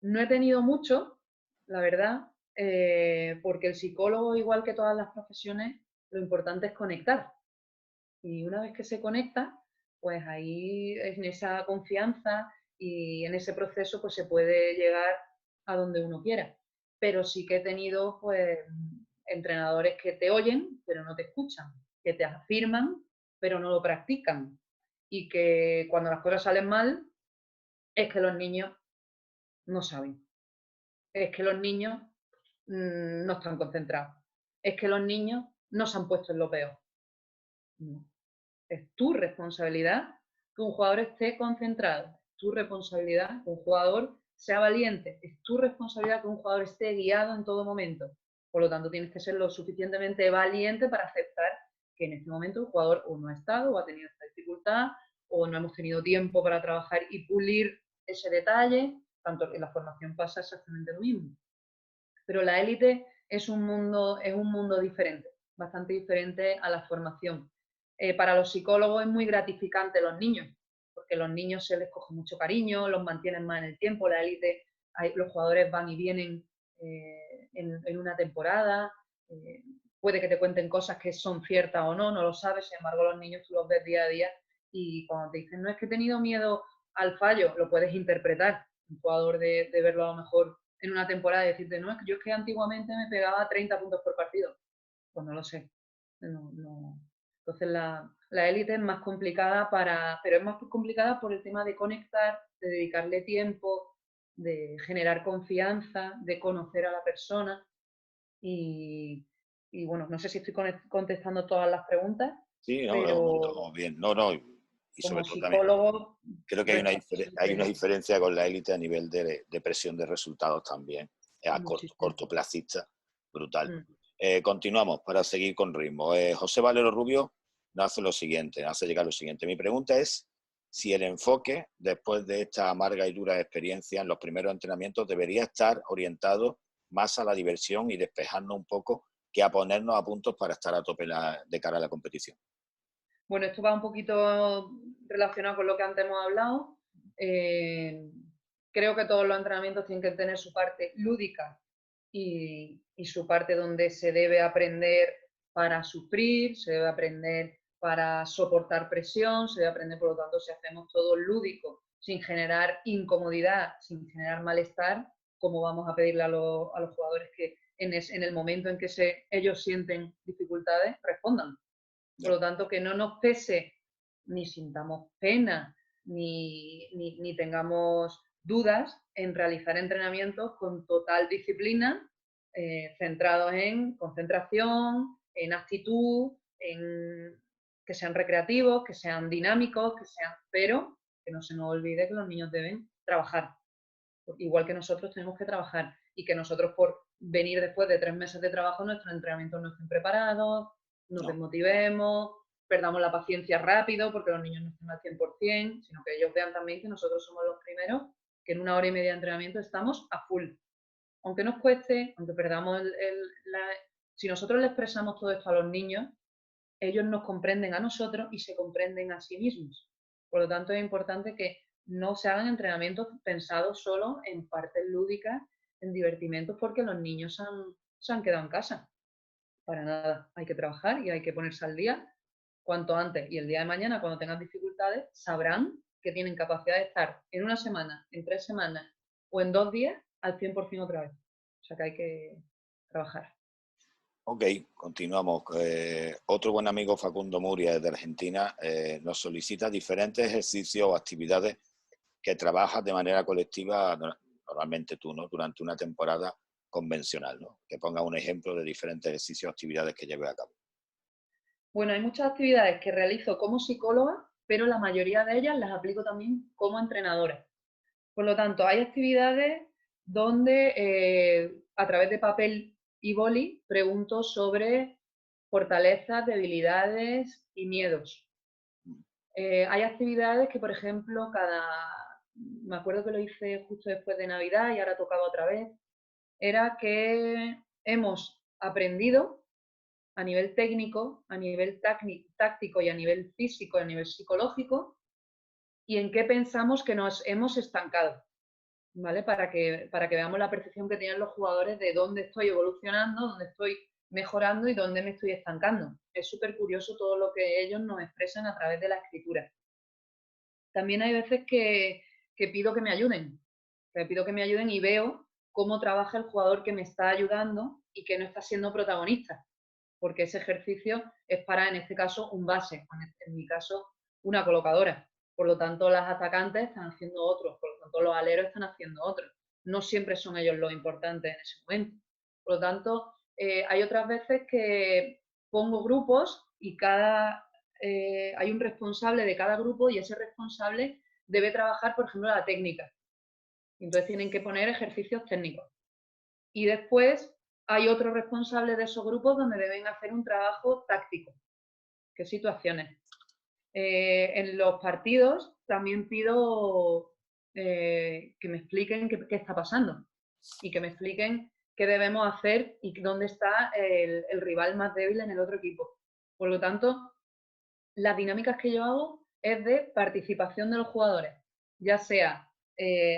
No he tenido mucho, la verdad, porque el psicólogo, igual que todas las profesiones, lo importante es conectar. Y una vez que se conecta, pues ahí en esa confianza y en ese proceso pues se puede llegar a donde uno quiera. Pero sí que he tenido pues entrenadores que te oyen pero no te escuchan, que te afirman pero no lo practican y que cuando las cosas salen mal es que los niños no saben, es que los niños no están concentrados, es que los niños no se han puesto en lo peor. No. Es tu responsabilidad que un jugador esté concentrado, es tu responsabilidad que un jugador sea valiente, es tu responsabilidad que un jugador esté guiado en todo momento. Por lo tanto, tienes que ser lo suficientemente valiente para aceptar que en este momento el jugador o no ha estado o ha tenido esta dificultad o no hemos tenido tiempo para trabajar y pulir ese detalle. Tanto en la formación pasa exactamente lo mismo. Pero la élite es un mundo diferente, bastante diferente a la formación. Para los psicólogos es muy gratificante los niños, porque los niños se les coge mucho cariño, los mantienen más en el tiempo, la élite, los jugadores van y vienen en una temporada, puede que te cuenten cosas que son ciertas o no, no lo sabes, sin embargo los niños tú los ves día a día y cuando te dicen, no es que he tenido miedo al fallo, lo puedes interpretar, un jugador de verlo a lo mejor en una temporada y decirte, no, es que yo es que antiguamente me pegaba 30 puntos por partido. Pues no lo sé. No. Entonces la élite es más complicada pero es más complicada por el tema de conectar, de dedicarle tiempo, de generar confianza, de conocer a la persona. Y bueno, no sé si estoy contestando todas las preguntas, Sí, no, pero no, bien, no, y como sobre todo también psicólogo, creo que hay una diferencia con la élite a nivel de presión de resultados también, a muchísimo. cortoplacista, brutal. Mm. Continuamos para seguir con ritmo. José Valero Rubio nos hace llegar lo siguiente. Mi pregunta es si el enfoque, después de esta amarga y dura experiencia en los primeros entrenamientos, debería estar orientado más a la diversión y despejarnos un poco que a ponernos a puntos para estar a tope de cara a la competición. Bueno, esto va un poquito relacionado con lo que antes hemos hablado. Creo que todos los entrenamientos tienen que tener su parte lúdica y su parte donde se debe aprender para sufrir, se debe aprender para soportar presión, se debe aprender, por lo tanto, si hacemos todo lúdico, sin generar incomodidad, sin generar malestar, ¿cómo vamos a pedirle a los jugadores que en el momento en que ellos sienten dificultades respondan? Por lo tanto, que no nos pese, ni sintamos pena, ni tengamos dudas en realizar entrenamientos con total disciplina, centrados en concentración, en actitud, en que sean recreativos, que sean dinámicos, pero que no se nos olvide que los niños deben trabajar. Igual que nosotros tenemos que trabajar y que nosotros por venir después de 3 meses de trabajo nuestros entrenamientos no estén preparados, nos desmotivemos, perdamos la paciencia rápido porque los niños no estén al 100%, sino que ellos vean también que nosotros somos los primeros que en 1 hora y media de entrenamiento estamos a full. Aunque nos cueste, aunque perdamos si nosotros les expresamos todo esto a los niños, ellos nos comprenden a nosotros y se comprenden a sí mismos. Por lo tanto, es importante que no se hagan entrenamientos pensados solo en partes lúdicas, en divertimentos, porque los niños se han quedado en casa. Para nada, hay que trabajar y hay que ponerse al día cuanto antes. Y el día de mañana, cuando tengan dificultades, sabrán que tienen capacidad de estar en 1 semana, en 3 semanas o en 2 días al 100% otra vez. O sea que hay que trabajar. Ok, continuamos. Otro buen amigo, Facundo Muria, desde Argentina, nos solicita diferentes ejercicios o actividades que trabajas de manera colectiva, normalmente tú, ¿no? Durante una temporada convencional, ¿no? Que ponga un ejemplo de diferentes ejercicios o actividades que lleves a cabo. Bueno, hay muchas actividades que realizo como psicóloga, pero la mayoría de ellas las aplico también como entrenadora. Por lo tanto, hay actividades donde a través de papel y boli pregunto sobre fortalezas, debilidades y miedos. Hay actividades que, por ejemplo, me acuerdo que lo hice justo después de Navidad y ahora tocaba otra vez, era que hemos aprendido a nivel técnico, a nivel táctico y a nivel físico y a nivel psicológico, y en qué pensamos que nos hemos estancado, ¿vale? Para que veamos la percepción que tienen los jugadores de dónde estoy evolucionando, dónde estoy mejorando y dónde me estoy estancando. Es súper curioso todo lo que ellos nos expresan a través de la escritura. También hay veces que pido que me ayuden, y veo cómo trabaja el jugador que me está ayudando y que no está siendo protagonista, porque ese ejercicio es para, en este caso, un base, en mi caso, una colocadora. Por lo tanto, las atacantes están haciendo otros, por lo tanto, los aleros están haciendo otros. No siempre son ellos los importantes en ese momento. Por lo tanto, hay otras veces que pongo grupos y hay un responsable de cada grupo y ese responsable debe trabajar, por ejemplo, la técnica. Entonces tienen que poner ejercicios técnicos. Y después hay otro responsable de esos grupos donde deben hacer un trabajo táctico. ¿Qué situaciones? En los partidos también pido que me expliquen qué está pasando y que me expliquen qué debemos hacer y dónde está el rival más débil en el otro equipo. Por lo tanto, las dinámicas que yo hago es de participación de los jugadores, ya sea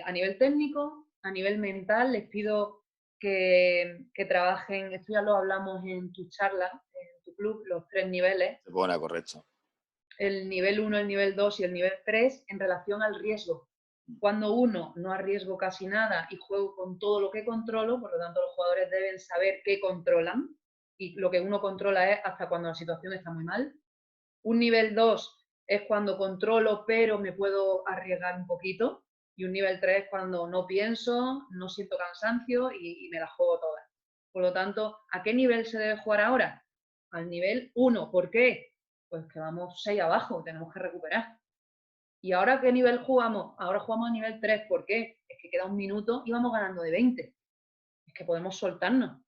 a nivel técnico, a nivel mental, les pido que trabajen, esto ya lo hablamos en tu charla, en tu club, los 3 niveles, Bueno, correcto. el nivel 1, el nivel 2 y el nivel 3 en relación al riesgo. Cuando uno no arriesgo casi nada y juego con todo lo que controlo, por lo tanto los jugadores deben saber qué controlan y lo que uno controla es hasta cuando la situación está muy mal. Un nivel 2 es cuando controlo pero me puedo arriesgar un poquito y un nivel 3 es cuando no pienso, no siento cansancio y me la juego toda. Por lo tanto, ¿a qué nivel se debe jugar ahora? Al nivel 1. ¿Por qué? Pues que vamos 6 abajo, tenemos que recuperar. ¿Y ahora qué nivel jugamos? Ahora jugamos a nivel 3. ¿Por qué? Es que queda un minuto y vamos ganando de 20. Es que podemos soltarnos.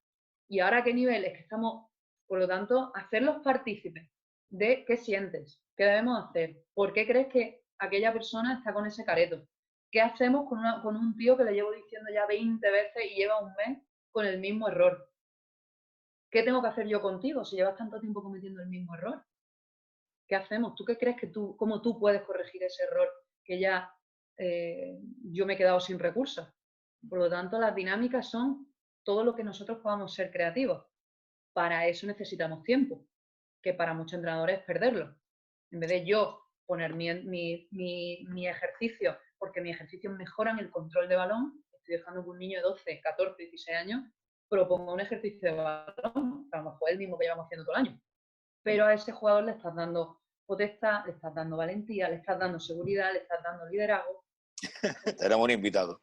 ¿Y ahora qué nivel? Es que estamos, por lo tanto, hacerlos partícipes de qué sientes, qué debemos hacer, por qué crees que aquella persona está con ese careto. ¿Qué hacemos con un tío que le llevo diciendo ya 20 veces y lleva un mes con el mismo error? ¿Qué tengo que hacer yo contigo si llevas tanto tiempo cometiendo el mismo error? ¿Qué hacemos? ¿Tú qué crees cómo tú puedes corregir ese error que ya yo me he quedado sin recursos? Por lo tanto, las dinámicas son todo lo que nosotros podamos ser creativos. Para eso necesitamos tiempo, que para muchos entrenadores es perderlo. En vez de yo poner mi ejercicio, porque mis ejercicios mejoran el control de balón, estoy dejando que un niño de 12, 14, 16 años proponga un ejercicio de balón, que a lo mejor es el mismo que llevamos haciendo todo el año. Pero a ese jugador le estás dando potestad, le estás dando valentía, le estás dando seguridad, le estás dando liderazgo. Tenemos un invitado.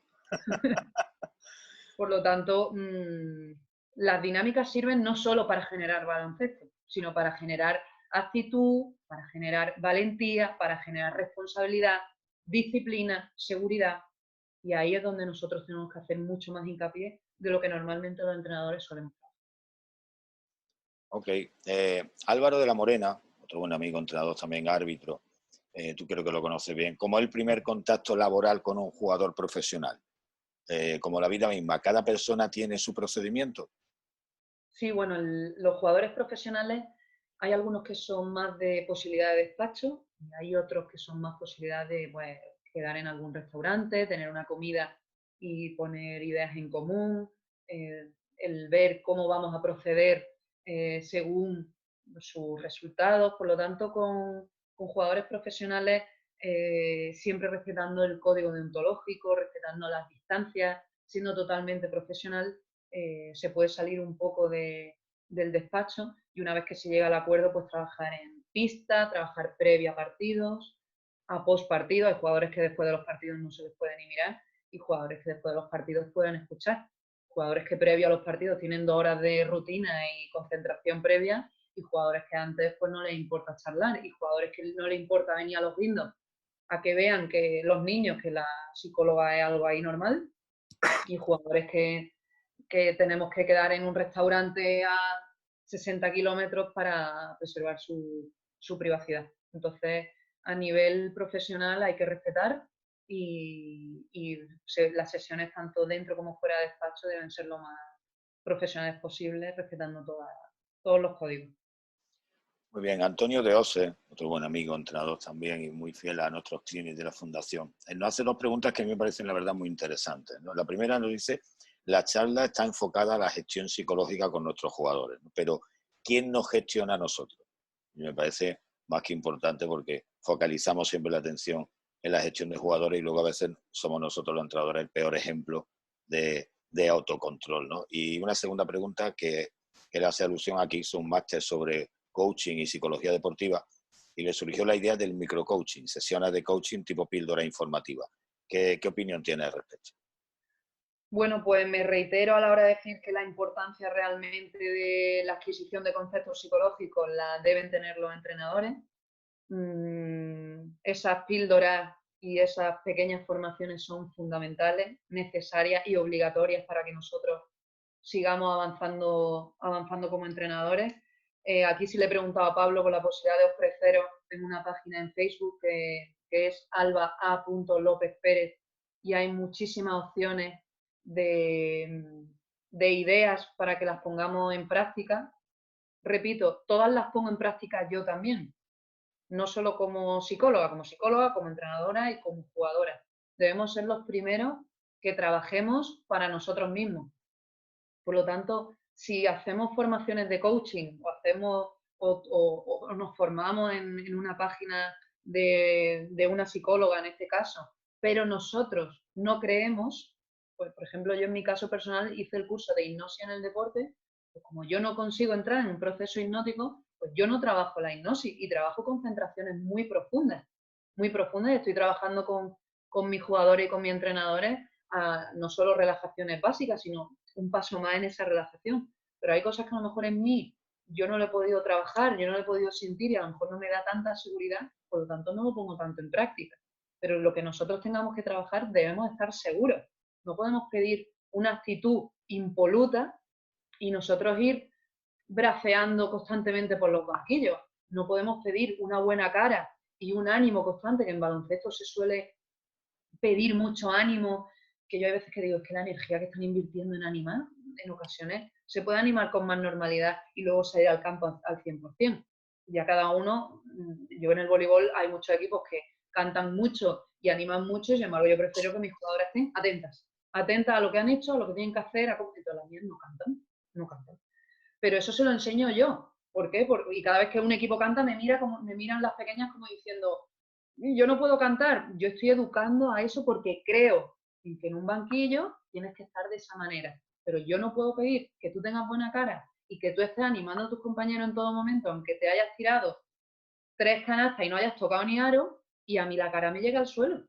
Por lo tanto, las dinámicas sirven no solo para generar baloncesto, sino para generar actitud, para generar valentía, para generar responsabilidad, disciplina, seguridad. Y ahí es donde nosotros tenemos que hacer mucho más hincapié de lo que normalmente los entrenadores solemos hacer. Ok. Álvaro de la Morena, otro buen amigo, entrenador también, árbitro, tú creo que lo conoces bien, como el primer contacto laboral con un jugador profesional. Como la vida misma, cada persona tiene su procedimiento. Sí, bueno, los jugadores profesionales, hay algunos que son más de posibilidad de despacho y hay otros que son más posibilidad de pues, quedar en algún restaurante, tener una comida y poner ideas en común, el ver cómo vamos a proceder según sus resultados. Por lo tanto, con jugadores profesionales siempre respetando el código deontológico, respetando las distancias, siendo totalmente profesional, se puede salir un poco del despacho y una vez que se llega al acuerdo, pues trabajar en pista, trabajar previa a partidos. a post partido. Hay jugadores que después de los partidos no se les puede ni mirar y jugadores que después de los partidos pueden escuchar. Jugadores que previo a los partidos tienen 2 horas de rutina y concentración previa y jugadores que antes pues no les importa charlar y jugadores que no les importa venir a los guindos a que vean que los niños que la psicóloga es algo ahí normal y jugadores que tenemos que quedar en un restaurante a 60 kilómetros para preservar su privacidad. Entonces, a nivel profesional hay que respetar y las sesiones tanto dentro como fuera de despacho deben ser lo más profesionales posibles, respetando todos los códigos. Muy bien, Antonio de Ose, otro buen amigo, entrenador también y muy fiel a nuestros clientes de la Fundación. Él nos hace 2 preguntas que a mí me parecen, la verdad, muy interesantes, ¿no? La primera nos dice, la charla está enfocada a la gestión psicológica con nuestros jugadores, ¿no? Pero ¿quién nos gestiona a nosotros? Y me parece más que importante porque focalizamos siempre la atención en la gestión de jugadores y luego a veces somos nosotros los entrenadores el peor ejemplo de autocontrol, ¿no? Y una segunda pregunta que él hace alusión a que hizo un máster sobre coaching y psicología deportiva y le surgió la idea del microcoaching, sesiones de coaching tipo píldora informativa. ¿Qué opinión tiene al respecto? Bueno, pues me reitero a la hora de decir que la importancia realmente de la adquisición de conceptos psicológicos la deben tener los entrenadores. Esas píldoras y esas pequeñas formaciones son fundamentales, necesarias y obligatorias para que nosotros sigamos avanzando como entrenadores. Aquí sí le he preguntado a Pablo con la posibilidad de ofreceros en una página en Facebook que es alba.a.lopez-pérez y hay muchísimas opciones de ideas para que las pongamos en práctica. Repito, todas las pongo en práctica yo también, no solo como psicóloga, como entrenadora y como jugadora. Debemos ser los primeros que trabajemos para nosotros mismos. Por lo tanto, si hacemos formaciones de coaching o nos formamos en una página de una psicóloga en este caso, pero nosotros no creemos, pues por ejemplo yo en mi caso personal hice el curso de hipnosis en el deporte, pues como yo no consigo entrar en un proceso hipnótico, pues yo no trabajo la hipnosis y trabajo concentraciones muy profundas y estoy trabajando con mis jugadores y con mis entrenadores no solo relajaciones básicas, sino un paso más en esa relajación. Pero hay cosas que a lo mejor en mí yo no lo he podido trabajar, yo no lo he podido sentir y a lo mejor no me da tanta seguridad, por lo tanto no lo pongo tanto en práctica. Pero lo que nosotros tengamos que trabajar debemos estar seguros. No podemos pedir una actitud impoluta y nosotros ir braceando constantemente por los banquillos. No podemos pedir una buena cara y un ánimo constante, que en baloncesto se suele pedir mucho ánimo, que yo hay veces que digo, es que la energía que están invirtiendo en animar, en ocasiones, se puede animar con más normalidad y luego salir al campo al 100%. Ya cada uno, yo en el voleibol hay muchos equipos que cantan mucho y animan mucho, y sin embargo yo prefiero que mis jugadoras estén atentas a lo que han hecho, a lo que tienen que hacer, a cómo las mías no cantan. Pero eso se lo enseño yo. ¿Por qué? Y cada vez que un equipo canta me miran las pequeñas como diciendo, yo no puedo cantar, yo estoy educando a eso porque creo que en un banquillo tienes que estar de esa manera. Pero yo no puedo pedir que tú tengas buena cara y que tú estés animando a tus compañeros en todo momento, aunque te hayas tirado 3 canastas y no hayas tocado ni aro, y a mí la cara me llega al suelo.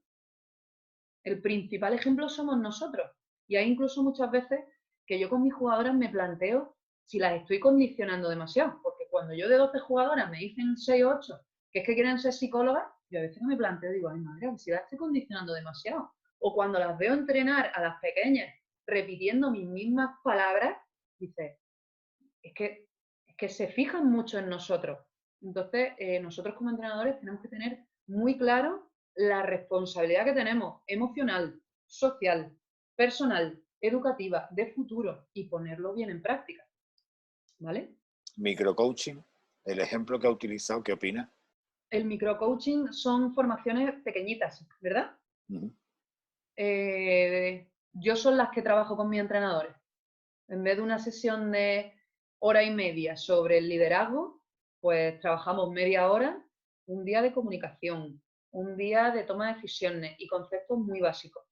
El principal ejemplo somos nosotros. Y hay incluso muchas veces que yo con mis jugadoras me planteo si las estoy condicionando demasiado. Porque cuando yo de 12 jugadoras me dicen 6 o 8 que es que quieren ser psicólogas, yo a veces me planteo, digo, ay madre, si las estoy condicionando demasiado. O cuando las veo entrenar a las pequeñas repitiendo mis mismas palabras, dices, es que se fijan mucho en nosotros. Entonces, nosotros como entrenadores tenemos que tener muy claro la responsabilidad que tenemos emocional, social, personal, educativa, de futuro y ponerlo bien en práctica. ¿Vale? Microcoaching, el ejemplo que ha utilizado, ¿qué opina? El microcoaching son formaciones pequeñitas, ¿verdad? Yo son las que trabajo con mis entrenadores. En vez de una sesión de hora y media sobre el liderazgo, pues trabajamos media hora, un día de comunicación, un día de toma de decisiones y conceptos muy básicos.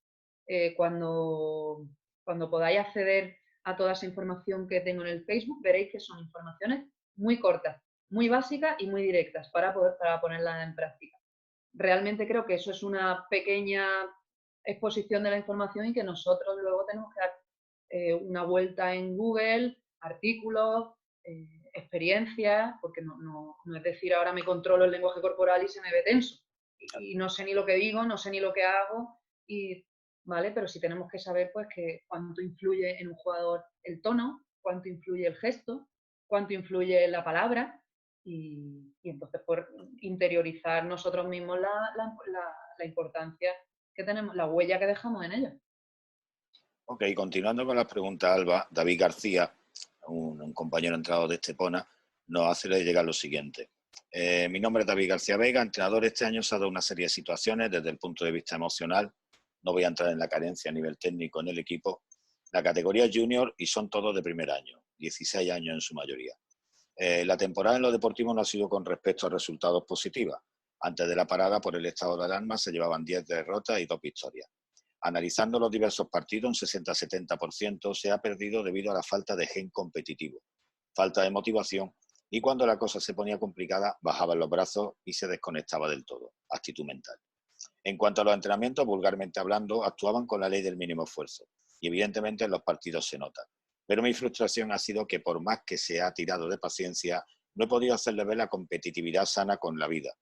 Cuando podáis acceder a toda esa información que tengo en el Facebook, veréis que son informaciones muy cortas, muy básicas y muy directas para ponerlas en práctica. realmente creo que eso es una pequeña exposición de la información y que nosotros luego tenemos que dar una vuelta en Google, artículos, experiencias, porque no es decir ahora me controlo el lenguaje corporal y se me ve tenso y no sé ni lo que digo, no sé ni lo que hago, y, ¿vale? Pero sí tenemos que saber pues que cuánto influye en un jugador el tono, cuánto influye el gesto, cuánto influye la palabra y entonces por interiorizar nosotros mismos la importancia que tenemos, la huella que dejamos en ellos. Ok, continuando con las preguntas, Alba, David García, un compañero entrenador de Estepona, nos hace llegar lo siguiente. Mi nombre es David García Vega, entrenador. Este año se ha dado una serie de situaciones desde el punto de vista emocional. No voy a entrar en la carencia a nivel técnico en el equipo. La categoría junior y son todos de primer año, 16 años en su mayoría. La temporada en lo deportivo no ha sido con respecto a resultados positivos. Antes de la parada por el estado de alarma se llevaban 10 derrotas y 2 victorias. Analizando los diversos partidos, un 60-70% se ha perdido debido a la falta de gen competitivo, falta de motivación y cuando la cosa se ponía complicada bajaban los brazos y se desconectaba del todo, actitud mental. En cuanto a los entrenamientos, vulgarmente hablando, actuaban con la ley del mínimo esfuerzo y evidentemente en los partidos se nota. Pero mi frustración ha sido que por más que se ha tirado de paciencia, no he podido hacerle ver la competitividad sana con la vida,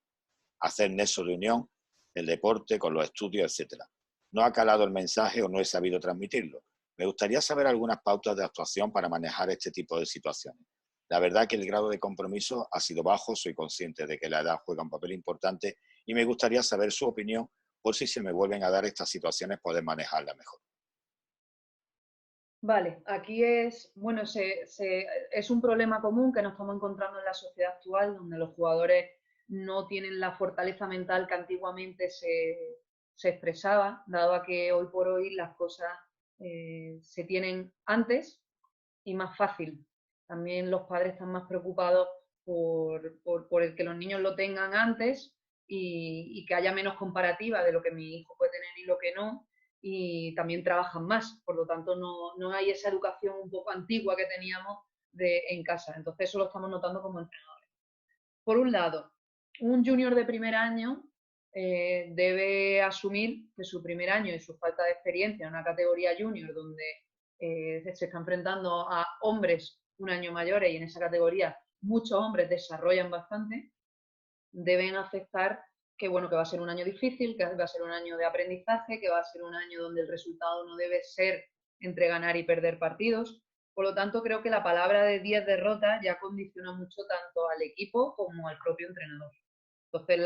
hacer nexo de unión, el deporte con los estudios, etc. No ha calado el mensaje o no he sabido transmitirlo. Me gustaría saber algunas pautas de actuación para manejar este tipo de situaciones. La verdad que el grado de compromiso ha sido bajo, soy consciente de que la edad juega un papel importante y me gustaría saber su opinión por si se me vuelven a dar estas situaciones poder manejarlas mejor. Vale, aquí es, bueno, es un problema común que nos estamos encontrando en la sociedad actual, donde los jugadores no tienen la fortaleza mental que antiguamente se expresaba, dado a que hoy por hoy las cosas se tienen antes y más fácil. También los padres están más preocupados por el que los niños lo tengan antes y que haya menos comparativa de lo que mi hijo puede tener y lo que no, y también trabajan más, por lo tanto no hay esa educación un poco antigua que teníamos en casa. Entonces eso lo estamos notando como entrenadores. Por un lado, un junior de primer año debe asumir que su primer año y su falta de experiencia en una categoría junior donde se está enfrentando a hombres un año mayores y en esa categoría muchos hombres desarrollan bastante, deben aceptar que, bueno, que va a ser un año difícil, que va a ser un año de aprendizaje, que va a ser un año donde el resultado no debe ser entre ganar y perder partidos. Por lo tanto, creo que la palabra de 10 derrotas ya condiciona mucho tanto al equipo como al propio entrenador. Entonces,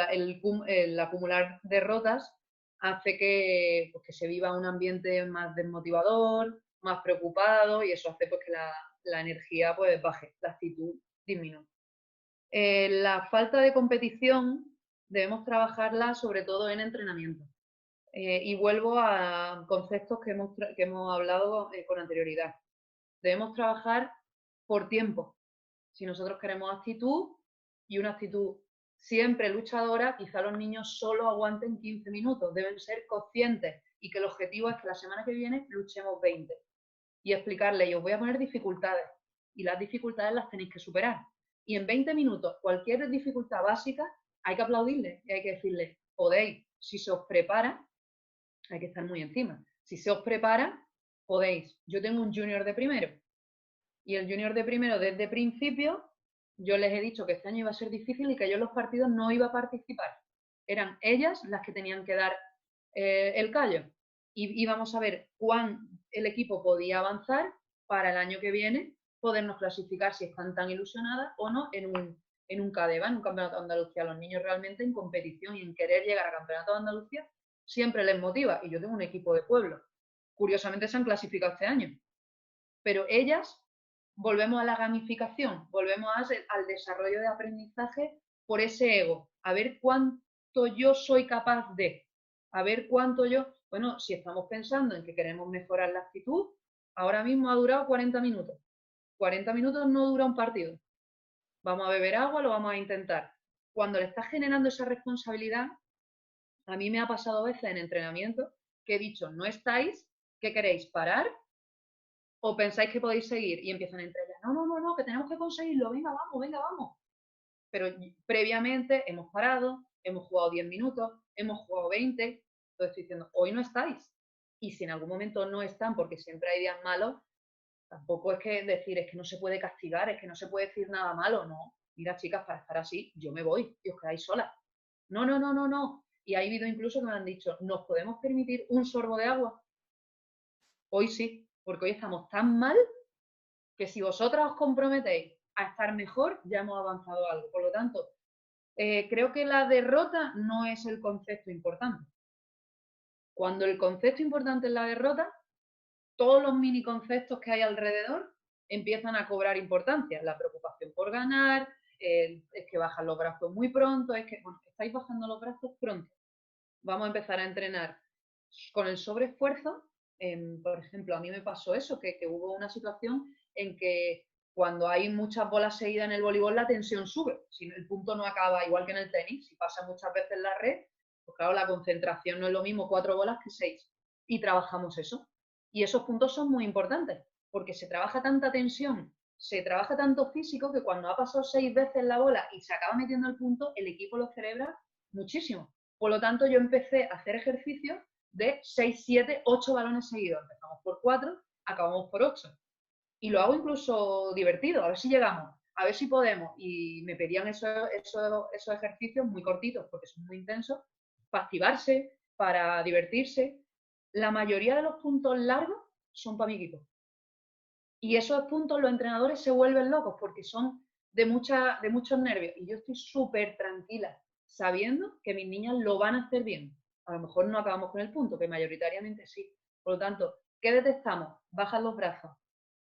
el acumular derrotas hace pues, que se viva un ambiente más desmotivador, más preocupado y eso hace pues, que la energía pues, baje, la actitud disminuye. La falta de competición debemos trabajarla sobre todo en entrenamiento. Y vuelvo a conceptos que hemos hablado con anterioridad. Debemos trabajar por tiempo. Si nosotros queremos actitud y una actitud siempre luchadora, quizá los niños solo aguanten 15 minutos. Deben ser conscientes y que el objetivo es que la semana que viene luchemos 20. Y explicarle, yo os voy a poner dificultades y las dificultades las tenéis que superar. Y en 20 minutos, cualquier dificultad básica, hay que aplaudirle y hay que decirle, podéis, si se os prepara, hay que estar muy encima. Si se os prepara, podéis. Yo tengo un junior de primero y el junior de primero desde principio, yo les he dicho que este año iba a ser difícil y que yo en los partidos no iba a participar. Eran ellas las que tenían que dar el callo y íbamos a ver cuán el equipo podía avanzar para el año que viene podernos clasificar si están tan ilusionadas o no en un CADEVA, en un campeonato de Andalucía. Los niños realmente en competición y en querer llegar a campeonato de Andalucía siempre les motiva. Y yo tengo un equipo de pueblo. Curiosamente se han clasificado este año. Pero ellas, volvemos a la gamificación, volvemos al desarrollo de aprendizaje por ese ego. A ver cuánto yo soy capaz de. A ver cuánto yo. Bueno, si estamos pensando en que queremos mejorar la actitud, ahora mismo ha durado 40 minutos. 40 minutos no dura un partido. Vamos a beber agua, lo vamos a intentar. Cuando le estás generando esa responsabilidad, a mí me ha pasado veces en entrenamiento que he dicho, no estáis, ¿qué queréis? ¿Parar? ¿O pensáis que podéis seguir? Y empiezan entre ellas, no, que tenemos que conseguirlo, venga, vamos. Pero previamente hemos parado, hemos jugado 10 minutos, hemos jugado 20, entonces estoy diciendo, hoy no estáis. Y si en algún momento no están, porque siempre hay días malos, tampoco es que decir, es que no se puede castigar, es que no se puede decir nada malo, no. Mira, chicas, para estar así, yo me voy y os quedáis solas. No, no, no, no, no. Y ha habido incluso que me han dicho, ¿nos podemos permitir un sorbo de agua? Hoy sí, porque hoy estamos tan mal que si vosotras os comprometéis a estar mejor, ya hemos avanzado algo. Por lo tanto, creo que la derrota no es el concepto importante. Cuando el concepto importante es la derrota, todos los mini conceptos que hay alrededor empiezan a cobrar importancia. La preocupación por ganar, es que bajan los brazos muy pronto, es que, bueno, estáis bajando los brazos pronto. Vamos a empezar a entrenar con el sobreesfuerzo. Por ejemplo, a mí me pasó eso, que hubo una situación en que cuando hay muchas bolas seguidas en el voleibol, la tensión sube. Si el punto no acaba, igual que en el tenis, si pasa muchas veces la red, pues claro, la concentración no es lo mismo 4 bolas que 6. Y trabajamos eso. Y esos puntos son muy importantes, porque se trabaja tanta tensión, se trabaja tanto físico, que cuando ha pasado 6 veces la bola y se acaba metiendo el punto, el equipo lo celebra muchísimo. Por lo tanto, yo empecé a hacer ejercicios de 6, 7, 8 balones seguidos. Empezamos por 4, acabamos por 8. Y lo hago incluso divertido, a ver si llegamos, a ver si podemos. Y me pedían esos ejercicios muy cortitos, porque son muy intensos, para activarse, para divertirse. La mayoría de los puntos largos son para mi equipo. Y esos puntos los entrenadores se vuelven locos porque son de muchos nervios. Y yo estoy súper tranquila, sabiendo que mis niñas lo van a hacer bien. A lo mejor no acabamos con el punto, que mayoritariamente sí. Por lo tanto, ¿qué detectamos? Bajan los brazos.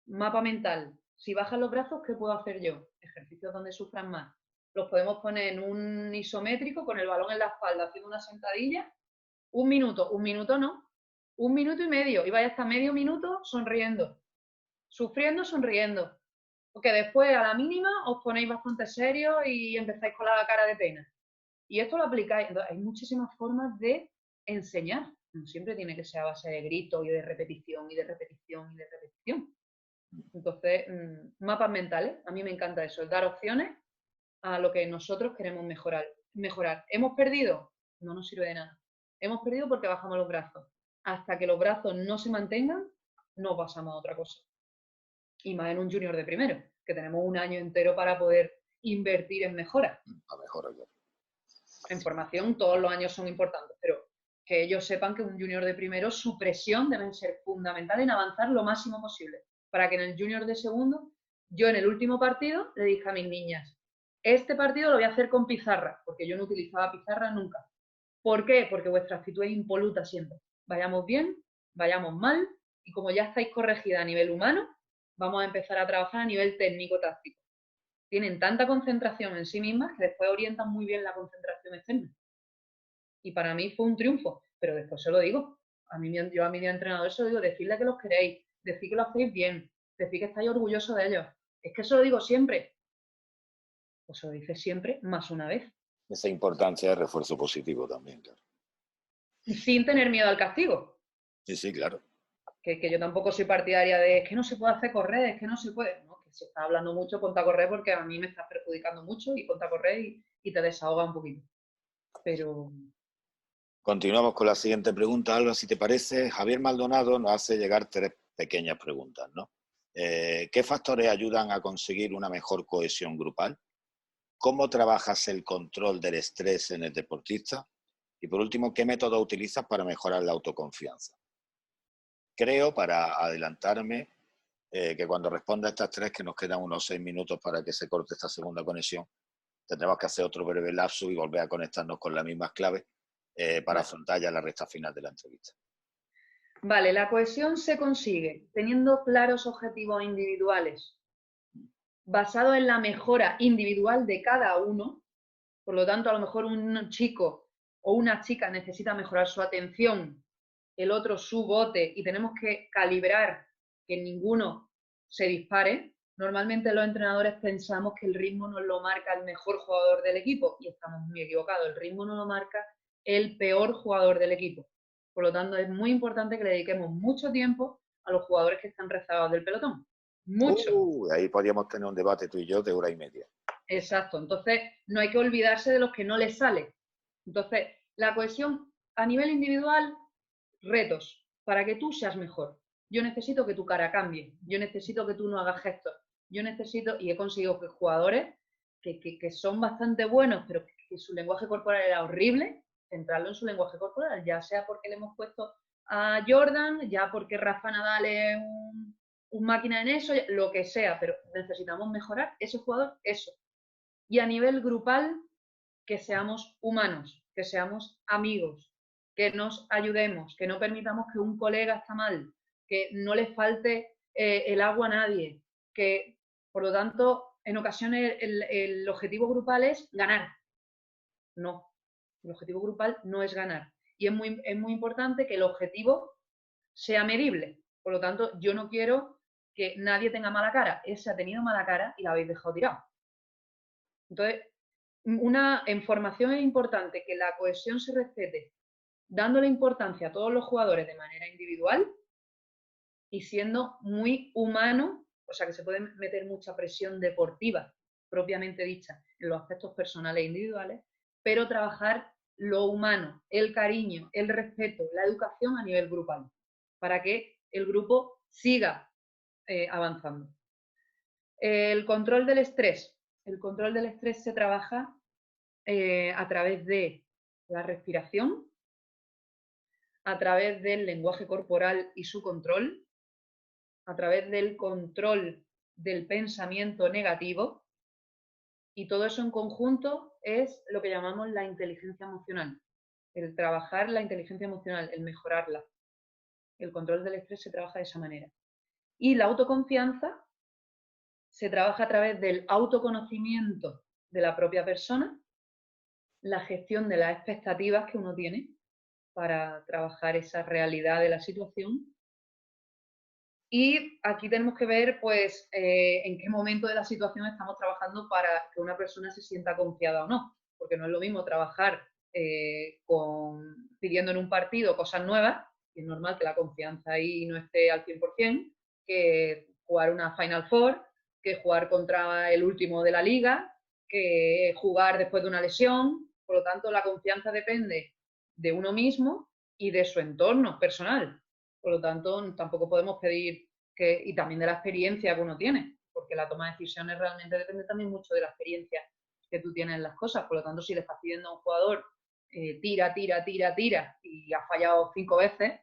Mapa mental. Si bajan los brazos, ¿qué puedo hacer yo? Ejercicios donde sufran más. Los podemos poner en un isométrico con el balón en la espalda haciendo una sentadilla. Un minuto no. 1,5 minutos. Y vaya hasta medio minuto sonriendo. Sufriendo, sonriendo. Porque después, a la mínima, os ponéis bastante serios y empezáis con la cara de pena. Y esto lo aplicáis. Entonces, hay muchísimas formas de enseñar. No siempre tiene que ser a base de gritos y de repetición y de repetición y de repetición. Entonces, mapas mentales. A mí me encanta eso, es dar opciones a lo que nosotros queremos mejorar. ¿Hemos perdido? No nos sirve de nada. Hemos perdido porque bajamos los brazos. Hasta que los brazos no se mantengan, no pasamos a otra cosa. Y más en un junior de primero, que tenemos un año entero para poder invertir en mejoras. A mejorar. En formación todos los años son importantes, pero que ellos sepan que un junior de primero, su presión debe ser fundamental en avanzar lo máximo posible. Para que en el junior de segundo, yo en el último partido le dije a mis niñas, este partido lo voy a hacer con pizarra, porque yo no utilizaba pizarra nunca. ¿Por qué? Porque vuestra actitud es impoluta siempre. Vayamos bien, vayamos mal, y como ya estáis corregida a nivel humano, vamos a empezar a trabajar a nivel técnico-táctico. Tienen tanta concentración en sí mismas que después orientan muy bien la concentración externa. Y para mí fue un triunfo, pero después se lo digo. Yo a mi entrenador se lo digo, decidle que los queréis, decid que lo hacéis bien, decid que estáis orgullosos de ellos. Es que se lo digo siempre. Pues se lo dice siempre, más una vez. Esa importancia de refuerzo positivo también, claro. Sin tener miedo al castigo. Sí, sí, claro. Que yo tampoco soy partidaria de es que no se puede hacer correr, es que no se puede. No, que si estás hablando mucho, ponte a correr porque a mí me estás perjudicando mucho y ponte a correr y te desahoga un poquito. Pero... Continuamos con la siguiente pregunta, Alba, si te parece. Javier Maldonado nos hace llegar 3 pequeñas preguntas, ¿no? ¿Qué factores ayudan a conseguir una mejor cohesión grupal? ¿Cómo trabajas el control del estrés en el deportista? Y por último, ¿qué método utilizas para mejorar la autoconfianza? Creo, para adelantarme, que cuando responda a estas 3, que nos quedan unos 6 minutos para que se corte esta segunda conexión, tendremos que hacer otro breve lapso y volver a conectarnos con las mismas claves para afrontar ya la recta final de la entrevista. Vale, la cohesión se consigue teniendo claros objetivos individuales, basados en la mejora individual de cada uno. Por lo tanto, a lo mejor un chico o una chica necesita mejorar su atención, el otro su bote, y tenemos que calibrar que ninguno se dispare. Normalmente los entrenadores pensamos que el ritmo nos lo marca el mejor jugador del equipo y estamos muy equivocados. El ritmo nos lo marca el peor jugador del equipo. Por lo tanto, es muy importante que le dediquemos mucho tiempo a los jugadores que están rezagados del pelotón. Mucho. Ahí podríamos tener un debate tú y yo de 1 hora y media. Exacto. Entonces, no hay que olvidarse de los que no les sale. Entonces, la cohesión a nivel individual, retos, para que tú seas mejor. Yo necesito que tu cara cambie, yo necesito que tú no hagas gestos, yo necesito, y he conseguido que jugadores que son bastante buenos, pero que su lenguaje corporal era horrible, centrarlo en su lenguaje corporal, ya sea porque le hemos puesto a Jordan, ya porque Rafa Nadal es un máquina en eso, lo que sea, pero necesitamos mejorar ese jugador, eso. Y a nivel grupal, que seamos humanos, que seamos amigos, que nos ayudemos, que no permitamos que un colega está mal, que no le falte el agua a nadie, que por lo tanto en ocasiones el objetivo grupal es ganar. No, el objetivo grupal no es ganar. Y es muy importante que el objetivo sea medible. Por lo tanto, yo no quiero que nadie tenga mala cara. Ese ha tenido mala cara y la habéis dejado tirado. Entonces, en formación es importante que la cohesión se respete, dándole importancia a todos los jugadores de manera individual y siendo muy humano, o sea que se puede meter mucha presión deportiva, propiamente dicha, en los aspectos personales e individuales, pero trabajar lo humano, el cariño, el respeto, la educación a nivel grupal, para que el grupo siga avanzando. El control del estrés. El control del estrés se trabaja a través de la respiración, a través del lenguaje corporal y su control, a través del control del pensamiento negativo, y todo eso en conjunto es lo que llamamos la inteligencia emocional, el trabajar la inteligencia emocional, el mejorarla. El control del estrés se trabaja de esa manera. Y la autoconfianza se trabaja a través del autoconocimiento de la propia persona, la gestión de las expectativas que uno tiene para trabajar esa realidad de la situación. Y aquí tenemos que ver, pues, en qué momento de la situación estamos trabajando para que una persona se sienta confiada o no. Porque no es lo mismo trabajar pidiendo en un partido cosas nuevas, y es normal que la confianza ahí no esté al 100%, que jugar una Final Four, que jugar contra el último de la liga, que jugar después de una lesión. Por lo tanto, la confianza depende de uno mismo y de su entorno personal. Por lo tanto, tampoco podemos pedir que, y también de la experiencia que uno tiene, porque la toma de decisiones realmente depende también mucho de la experiencia que tú tienes en las cosas. Por lo tanto, si le estás pidiendo a un jugador tira y ha fallado 5 veces,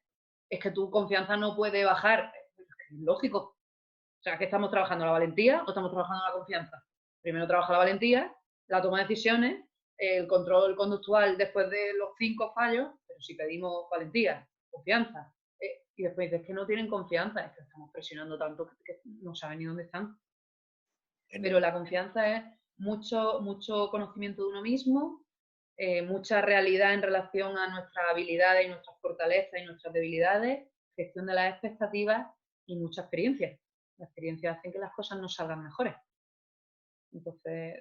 es que tu confianza no puede bajar. Es lógico. O sea, ¿qué estamos trabajando? ¿La valentía o estamos trabajando la confianza? Primero trabaja la valentía, la toma de decisiones, el control conductual después de los 5 fallos, pero si pedimos valentía, confianza, y después dices que no tienen confianza, es que estamos presionando tanto que no saben ni dónde están. Pero la confianza es mucho, mucho conocimiento de uno mismo, mucha realidad en relación a nuestras habilidades y nuestras fortalezas y nuestras debilidades, gestión de las expectativas y mucha experiencia. La experiencia hace que las cosas nos salgan mejores. Entonces,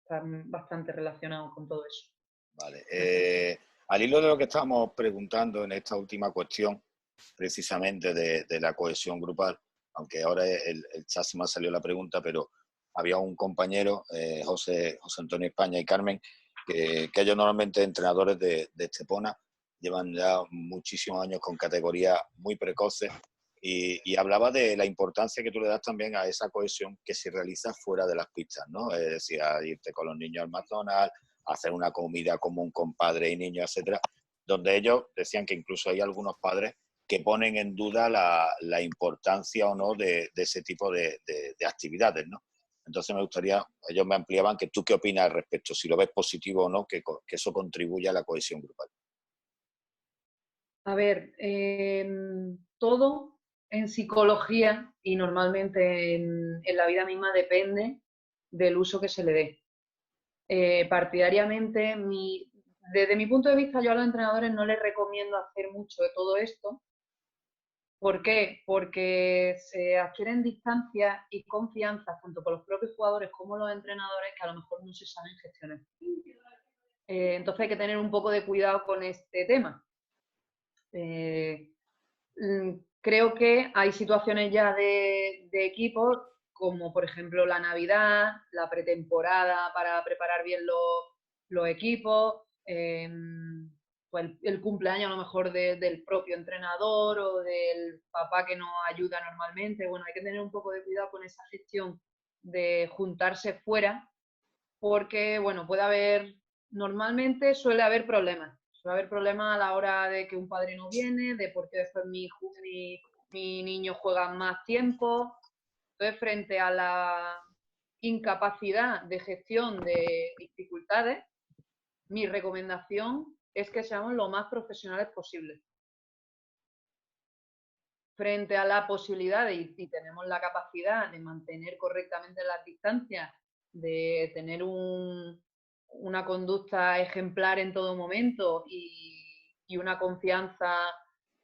están bastante relacionados con todo eso. Vale. Al hilo de lo que estábamos preguntando en esta última cuestión, precisamente de la cohesión grupal, aunque ahora el chat se me ha salido la pregunta, pero había un compañero, José Antonio España y Carmen, que ellos normalmente entrenadores de Estepona, llevan ya muchísimos años con categorías muy precoces y hablaba de la importancia que tú le das también a esa cohesión que se realiza fuera de las pistas, ¿no? Es decir, a irte con los niños al McDonald's, a hacer una comida común con padres y niños, etcétera, donde ellos decían que incluso hay algunos padres que ponen en duda la importancia o no de ese tipo de actividades, ¿no? Entonces me gustaría, ellos me ampliaban, que tú qué opinas al respecto, si lo ves positivo o no, que eso contribuya a la cohesión grupal. A ver, todo en psicología y normalmente en la vida misma depende del uso que se le dé. Partidariamente, desde mi punto de vista, yo a los entrenadores no les recomiendo hacer mucho de todo esto. ¿Por qué? Porque se adquieren distancias y confianza tanto por los propios jugadores como los entrenadores que a lo mejor no se saben gestionar. Entonces hay que tener un poco de cuidado con este tema. Creo que hay situaciones ya de equipos, como por ejemplo la Navidad, la pretemporada para preparar bien los equipos, pues el cumpleaños a lo mejor del propio entrenador o del papá que nos ayuda normalmente. Bueno, hay que tener un poco de cuidado con esa gestión de juntarse fuera, porque, bueno, normalmente suele haber problemas. Suele haber problemas a la hora de que un padre no viene, de por qué después mi niño juega más tiempo. Entonces, frente a la incapacidad de gestión de dificultades, mi recomendación es que seamos lo más profesionales posible. Frente a la posibilidad y tenemos la capacidad de mantener correctamente las distancias, de tener una conducta ejemplar en todo momento y una confianza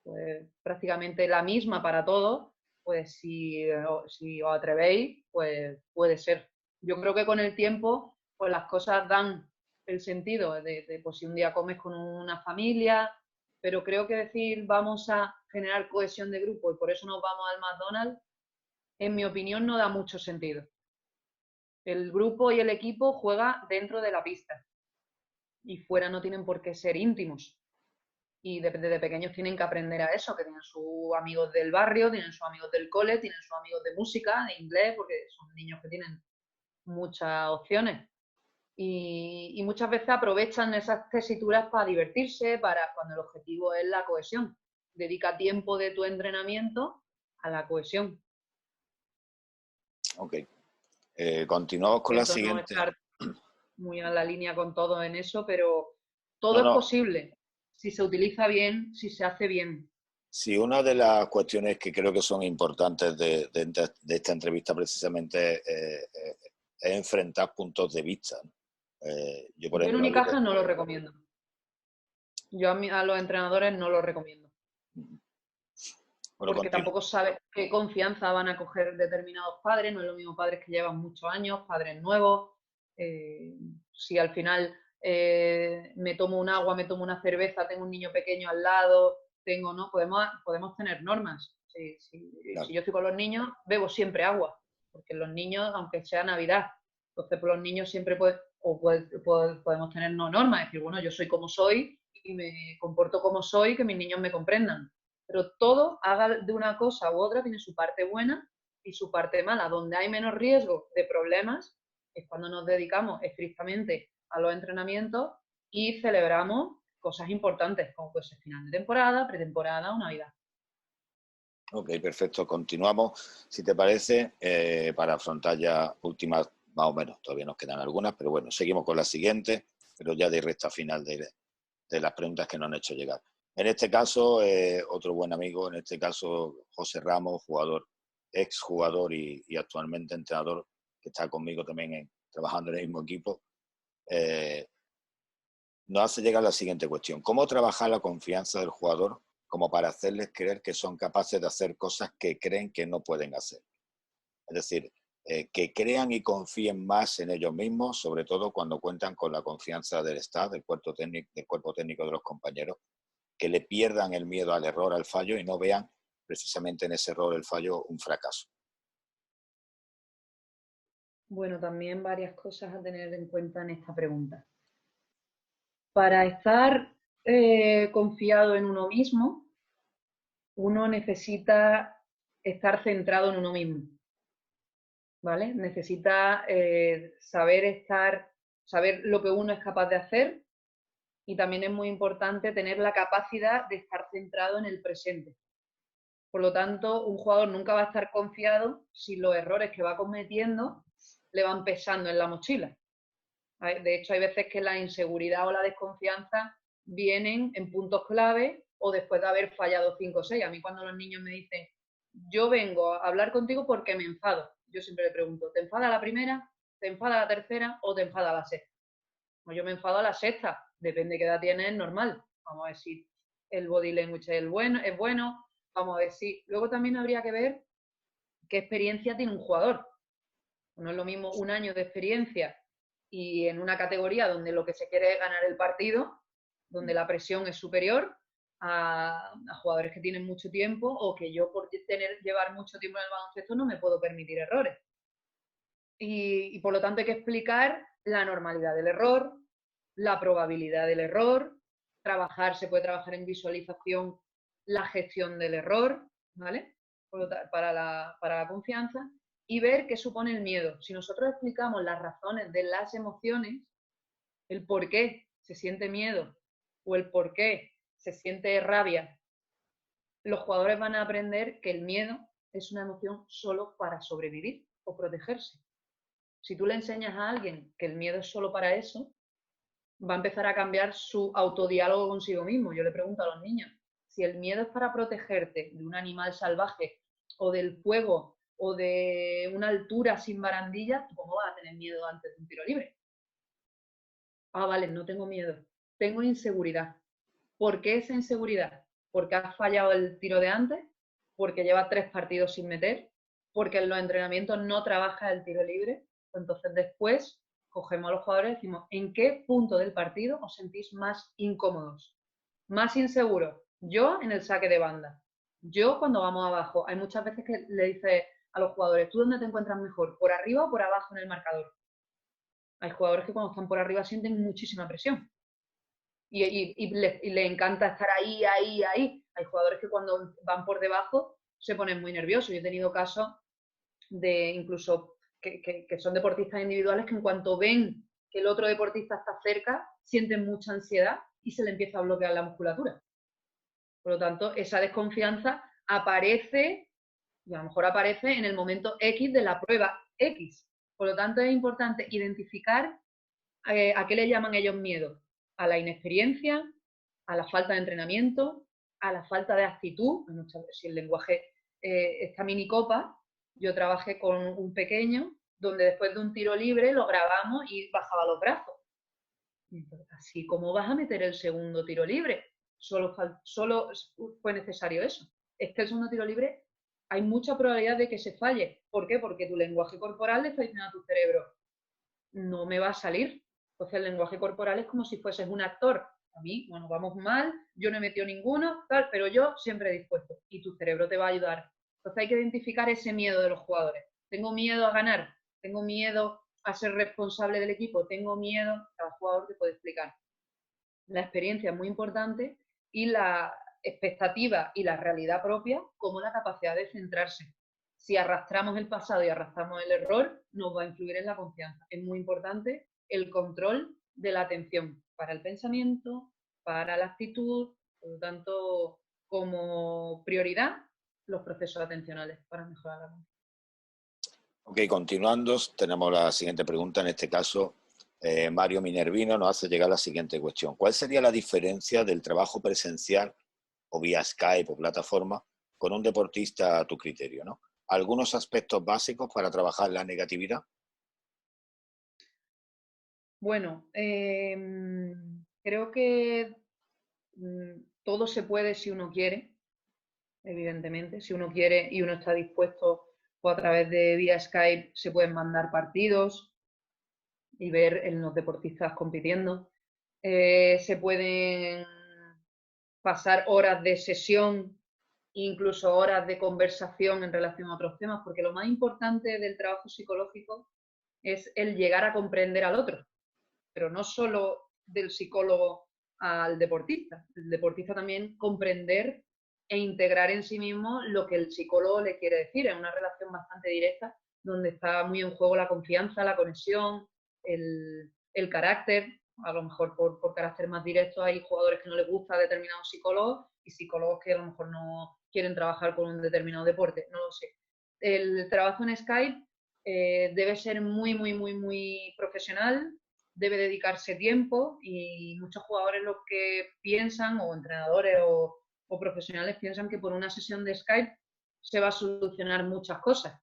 pues, prácticamente la misma para todos, pues si os atrevéis, pues puede ser. Yo creo que con el tiempo, pues las cosas dan el sentido pues si un día comes con una familia, pero creo que decir vamos a generar cohesión de grupo y por eso nos vamos al McDonald's, en mi opinión no da mucho sentido. El grupo y el equipo juega dentro de la pista y fuera no tienen por qué ser íntimos. Y desde pequeños tienen que aprender a eso, que tienen sus amigos del barrio, tienen sus amigos del cole, tienen sus amigos de música, de inglés, porque son niños que tienen muchas opciones. Y muchas veces aprovechan esas tesituras para divertirse, cuando el objetivo es la cohesión. Dedica tiempo de tu entrenamiento a la cohesión. Ok. Continuamos con la Siento no siguiente. estar muy a la línea con todo en eso, pero todo No, es no. posible si se utiliza bien, si se hace bien. Sí, una de las cuestiones que creo que son importantes de esta entrevista precisamente es enfrentar puntos de vista. Yo, por Yo en ejemplo, Unicaja no lo recomiendo. Yo a los entrenadores no lo recomiendo. bueno, Porque tampoco sabes qué confianza van a coger determinados padres, no es lo mismo padres que llevan muchos años, padres nuevos. Si al final me tomo un agua, me tomo una cerveza, tengo un niño pequeño al lado, ¿no? Podemos tener normas. claro. Si yo estoy con los niños, bebo siempre agua, porque los niños, aunque sea Navidad, entonces por los niños siempre podemos tener no normas, es decir, bueno, yo soy como soy y me comporto como soy, que mis niños me comprendan, pero todo, haga de una cosa u otra, tiene su parte buena y su parte mala. Donde hay menos riesgo de problemas es cuando nos dedicamos estrictamente a los entrenamientos y celebramos cosas importantes, como puede ser final de temporada, pretemporada o Navidad. Ok, perfecto. Continuamos, si te parece, para afrontar ya últimas, más o menos, todavía nos quedan algunas, pero bueno, seguimos con la siguiente, pero ya de recta final de las preguntas que nos han hecho llegar. En este caso, otro buen amigo, en este caso José Ramos, jugador, exjugador y actualmente entrenador, que está conmigo también trabajando en el mismo equipo, nos hace llegar la siguiente cuestión. ¿Cómo trabajar la confianza del jugador como para hacerles creer que son capaces de hacer cosas que creen que no pueden hacer? Es decir, que crean y confíen más en ellos mismos, sobre todo cuando cuentan con la confianza del staff, del cuerpo técnico de los compañeros, que le pierdan el miedo al error, al fallo y no vean precisamente en ese error, el fallo, un fracaso. Bueno, también varias cosas a tener en cuenta en esta pregunta. Para estar confiado en uno mismo, uno necesita estar centrado en uno mismo, ¿vale? Necesita saber lo que uno es capaz de hacer y también es muy importante tener la capacidad de estar centrado en el presente. Por lo tanto, un jugador nunca va a estar confiado si los errores que va cometiendo le van pesando en la mochila. De hecho, hay veces que la inseguridad o la desconfianza vienen en puntos clave o después de haber fallado 5 o 6. A mí cuando los niños me dicen, yo vengo a hablar contigo porque me enfado, yo siempre le pregunto, ¿te enfada la primera, te enfada la tercera o te enfada la sexta? Pues yo me enfado a la sexta, depende de qué edad tienes, es normal. Vamos a ver si el body language es bueno, vamos a ver si... Luego también habría que ver qué experiencia tiene un jugador. No es lo mismo un año de experiencia y en una categoría donde lo que se quiere es ganar el partido, donde la presión es superior a jugadores que tienen mucho tiempo o que yo por llevar mucho tiempo en el baloncesto no me puedo permitir errores. Y por lo tanto hay que explicar la normalidad del error, la probabilidad del error, se puede trabajar en visualización, la gestión del error, ¿vale? Para la confianza, y ver qué supone el miedo. Si nosotros explicamos las razones de las emociones, el por qué se siente miedo o el por qué se siente rabia, los jugadores van a aprender que el miedo es una emoción solo para sobrevivir o protegerse. Si tú le enseñas a alguien que el miedo es solo para eso, va a empezar a cambiar su autodiálogo consigo mismo. Yo le pregunto a los niños, si el miedo es para protegerte de un animal salvaje o del fuego o de una altura sin barandillas, ¿tú cómo vas a tener miedo antes de un tiro libre? Ah, vale, no tengo miedo. Tengo inseguridad. ¿Por qué esa inseguridad? Porque has fallado el tiro de antes, porque llevas 3 partidos sin meter, porque en los entrenamientos no trabajas el tiro libre. Entonces después cogemos a los jugadores y decimos, ¿en qué punto del partido os sentís más incómodos? Más inseguros. Yo en el saque de banda. Yo cuando vamos abajo. Hay muchas veces que le dices a los jugadores, ¿tú dónde te encuentras mejor? ¿Por arriba o por abajo en el marcador? Hay jugadores que cuando están por arriba sienten muchísima presión. Y le encanta estar ahí. Hay jugadores que cuando van por debajo se ponen muy nerviosos. Yo he tenido casos de incluso que son deportistas individuales que en cuanto ven que el otro deportista está cerca, sienten mucha ansiedad y se le empieza a bloquear la musculatura. Por lo tanto, esa desconfianza aparece, y a lo mejor aparece en el momento X de la prueba X. Por lo tanto, es importante identificar a qué le llaman ellos miedo. A la inexperiencia, a la falta de entrenamiento, a la falta de actitud. Si el lenguaje, esta minicopa, yo trabajé con un pequeño donde después de un tiro libre lo grabamos y bajaba los brazos. Entonces, así como vas a meter el segundo tiro libre, solo fue necesario eso. Es que el segundo tiro libre hay mucha probabilidad de que se falle. ¿Por qué? Porque tu lenguaje corporal le está diciendo a tu cerebro, no me va a salir. Entonces el lenguaje corporal es como si fueses un actor. A mí, bueno, vamos mal, yo no he metido ninguno, tal, pero yo siempre he dispuesto. Y tu cerebro te va a ayudar. Entonces hay que identificar ese miedo de los jugadores. Tengo miedo a ganar, tengo miedo a ser responsable del equipo, tengo miedo, cada jugador te puede explicar. La experiencia es muy importante y la expectativa y la realidad propia como la capacidad de centrarse. Si arrastramos el pasado y arrastramos el error, nos va a influir en la confianza. Es muy importante el control de la atención para el pensamiento, para la actitud, por lo tanto, como prioridad, los procesos atencionales para mejorar la confianza. Ok, continuando, tenemos la siguiente pregunta. En este caso, Mario Minervino nos hace llegar la siguiente cuestión. ¿Cuál sería la diferencia del trabajo presencial o vía Skype o plataforma con un deportista a tu criterio, ¿no? ¿Algunos aspectos básicos para trabajar la negatividad? Bueno, creo que todo se puede si uno quiere, evidentemente. Si uno quiere y uno está dispuesto, o a través de vía Skype se pueden mandar partidos y ver en los deportistas compitiendo. Se pueden pasar horas de sesión, incluso horas de conversación en relación a otros temas, porque lo más importante del trabajo psicológico es el llegar a comprender al otro, pero no solo del psicólogo al deportista. El deportista también comprender e integrar en sí mismo lo que el psicólogo le quiere decir. Es una relación bastante directa donde está muy en juego la confianza, la conexión, el carácter. A lo mejor por carácter más directo hay jugadores que no les gusta determinados psicólogos y psicólogos que a lo mejor no quieren trabajar con un determinado deporte. No lo sé. El trabajo en Skype debe ser muy profesional, debe dedicarse tiempo y muchos jugadores los que piensan, o entrenadores o profesionales piensan que por una sesión de Skype se va a solucionar muchas cosas.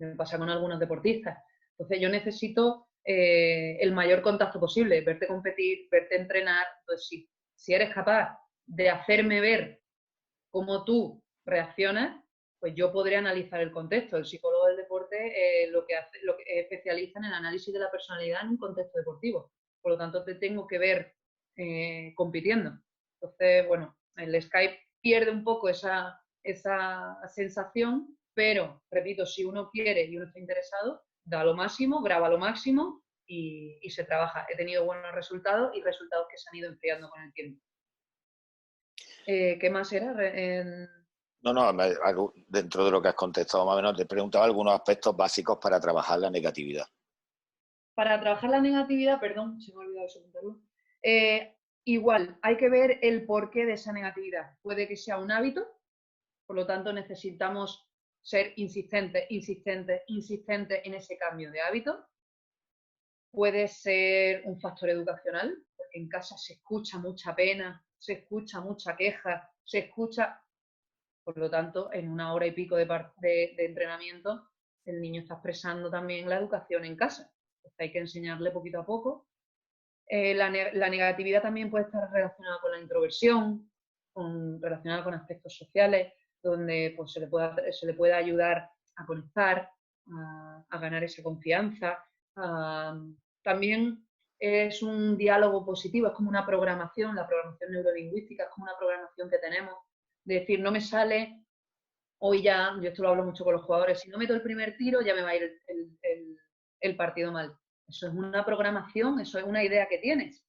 Me pasa con algunos deportistas. Entonces yo necesito el mayor contacto posible, verte competir, verte entrenar. Entonces, si eres capaz de hacerme ver cómo tú reaccionas, pues yo podré analizar el contexto. El psicólogo del deporte lo que especializa en el análisis de la personalidad en un contexto deportivo. Por lo tanto, te tengo que ver compitiendo. Entonces, bueno, el Skype pierde un poco esa sensación, pero, repito, si uno quiere y uno está interesado, da lo máximo, graba lo máximo y se trabaja. He tenido buenos resultados y resultados que se han ido enfriando con el tiempo. ¿Qué más era? No, dentro de lo que has contestado más o menos, te preguntaba algunos aspectos básicos para trabajar la negatividad. Para trabajar la negatividad, perdón, se me ha olvidado comentarlo. Igual, hay que ver el porqué de esa negatividad. Puede que sea un hábito, por lo tanto necesitamos ser insistentes en ese cambio de hábito. Puede ser un factor educacional, porque en casa se escucha mucha pena, se escucha mucha queja, se escucha, por lo tanto, en una hora y pico de entrenamiento, el niño está expresando también la educación en casa. Entonces hay que enseñarle poquito a poco. La negatividad también puede estar relacionada con la introversión, relacionada con aspectos sociales, donde pues, se le puede ayudar a conectar, a ganar esa confianza. También es un diálogo positivo, es como una programación, la programación neurolingüística es como una programación que tenemos, de decir, no me sale, hoy ya, yo esto lo hablo mucho con los jugadores, si no meto el primer tiro ya me va a ir el partido mal. Eso es una programación, eso es una idea que tienes.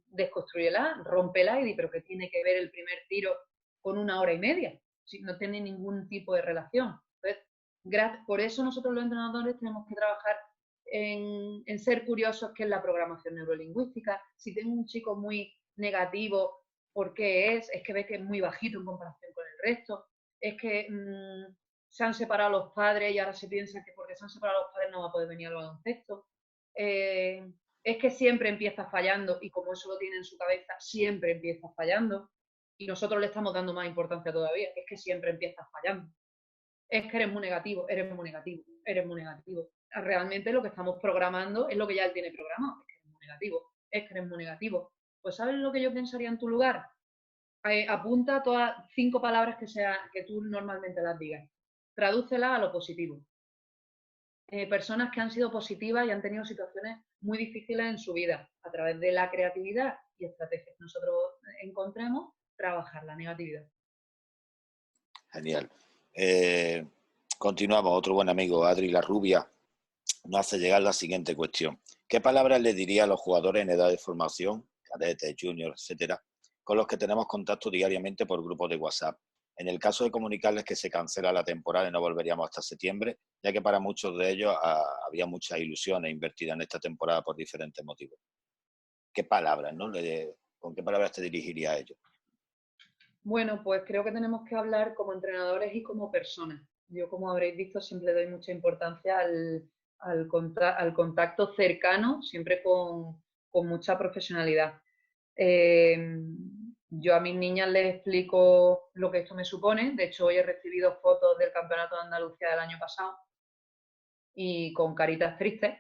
Desconstrúyela, rómpela y di, pero ¿qué tiene que ver el primer tiro con una hora y media? Si no tiene ningún tipo de relación. Entonces, por eso nosotros los entrenadores tenemos que trabajar en ser curiosos, que es la programación neurolingüística. Si tengo un chico muy negativo, ¿por qué es? Es que ve que es muy bajito en comparación con el resto. Es que se han separado los padres y ahora se piensa que porque se han separado los padres no va a poder venir al baloncesto. Es que siempre empieza fallando y como eso lo tiene en su cabeza, siempre empieza fallando y nosotros le estamos dando más importancia todavía, es que siempre empieza fallando. Es que eres muy negativo, eres muy negativo, eres muy negativo. Realmente lo que estamos programando es lo que ya él tiene programado, es que eres muy negativo, es que eres muy negativo. Pues ¿sabes lo que yo pensaría en tu lugar? Apunta todas 5 palabras que tú normalmente las digas. Tradúcelas a lo positivo. Personas que han sido positivas y han tenido situaciones muy difíciles en su vida. A través de la creatividad y estrategias que nosotros encontremos, trabajar la negatividad. Genial. Continuamos. Otro buen amigo, Adri La Rubia, nos hace llegar la siguiente cuestión. ¿Qué palabras le diría a los jugadores en edad de formación, cadetes, juniors, etcétera, con los que tenemos contacto diariamente por grupos de WhatsApp? En el caso de comunicarles que se cancela la temporada y no volveríamos hasta septiembre, ya que para muchos de ellos había muchas ilusiones invertidas en esta temporada por diferentes motivos. ¿Qué palabras, no? ¿Con qué palabras te dirigiría a ellos? Bueno, pues creo que tenemos que hablar como entrenadores y como personas. Yo, como habréis visto, siempre doy mucha importancia al contacto cercano, siempre con mucha profesionalidad. Yo a mis niñas les explico lo que esto me supone. De hecho, hoy he recibido fotos del Campeonato de Andalucía del año pasado y con caritas tristes.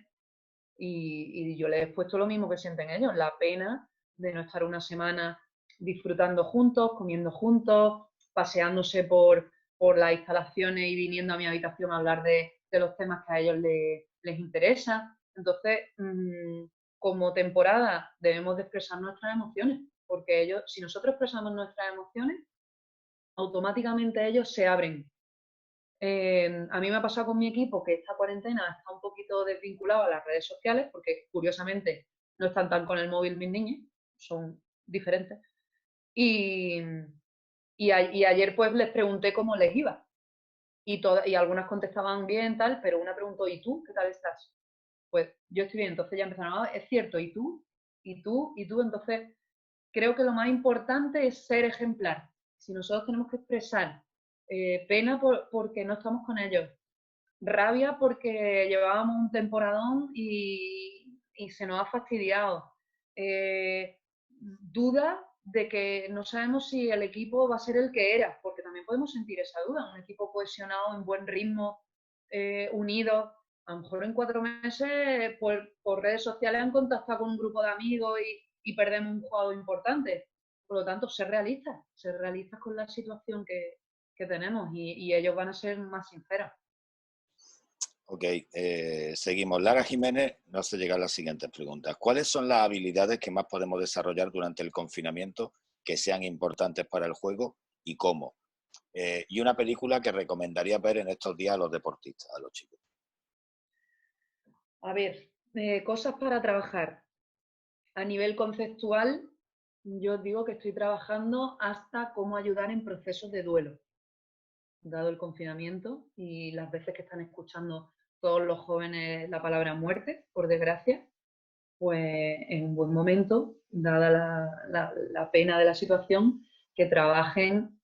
Y yo les he puesto lo mismo que sienten ellos, la pena de no estar una semana disfrutando juntos, comiendo juntos, paseándose por las instalaciones y viniendo a mi habitación a hablar de los temas que a ellos les interesa. Entonces, como temporada debemos de expresar nuestras emociones, porque ellos, si nosotros expresamos nuestras emociones, automáticamente ellos se abren. A mí me ha pasado con mi equipo que esta cuarentena está un poquito desvinculado a las redes sociales, porque curiosamente no están tan con el móvil mis niños, son diferentes. Y ayer pues les pregunté cómo les iba. Y algunas contestaban bien, tal, pero una preguntó, ¿y tú? ¿Qué tal estás? Pues yo estoy bien. Entonces ya empezaron, es cierto, ¿y tú? ¿Y tú? ¿Y tú? Entonces creo que lo más importante es ser ejemplar. Si nosotros tenemos que expresar pena porque no estamos con ellos, rabia porque llevábamos un temporadón y se nos ha fastidiado, duda de que no sabemos si el equipo va a ser el que era, porque también podemos sentir esa duda, un equipo cohesionado, en buen ritmo, unido. A lo mejor en 4 meses por redes sociales han contactado con un grupo de amigos y perdemos un jugador importante. Por lo tanto, ser realistas con la situación que tenemos y ellos van a ser más sinceros. Ok, seguimos. Lara Jiménez nos hace llegar las siguientes preguntas. ¿Cuáles son las habilidades que más podemos desarrollar durante el confinamiento que sean importantes para el juego y cómo? Y una película que recomendaría ver en estos días a los deportistas, a los chicos. A ver, Cosas para trabajar. A nivel conceptual, yo digo que estoy trabajando hasta cómo ayudar en procesos de duelo, dado el confinamiento y las veces que están escuchando todos los jóvenes la palabra muerte, por desgracia, pues en un buen momento, dada la pena de la situación, que trabajen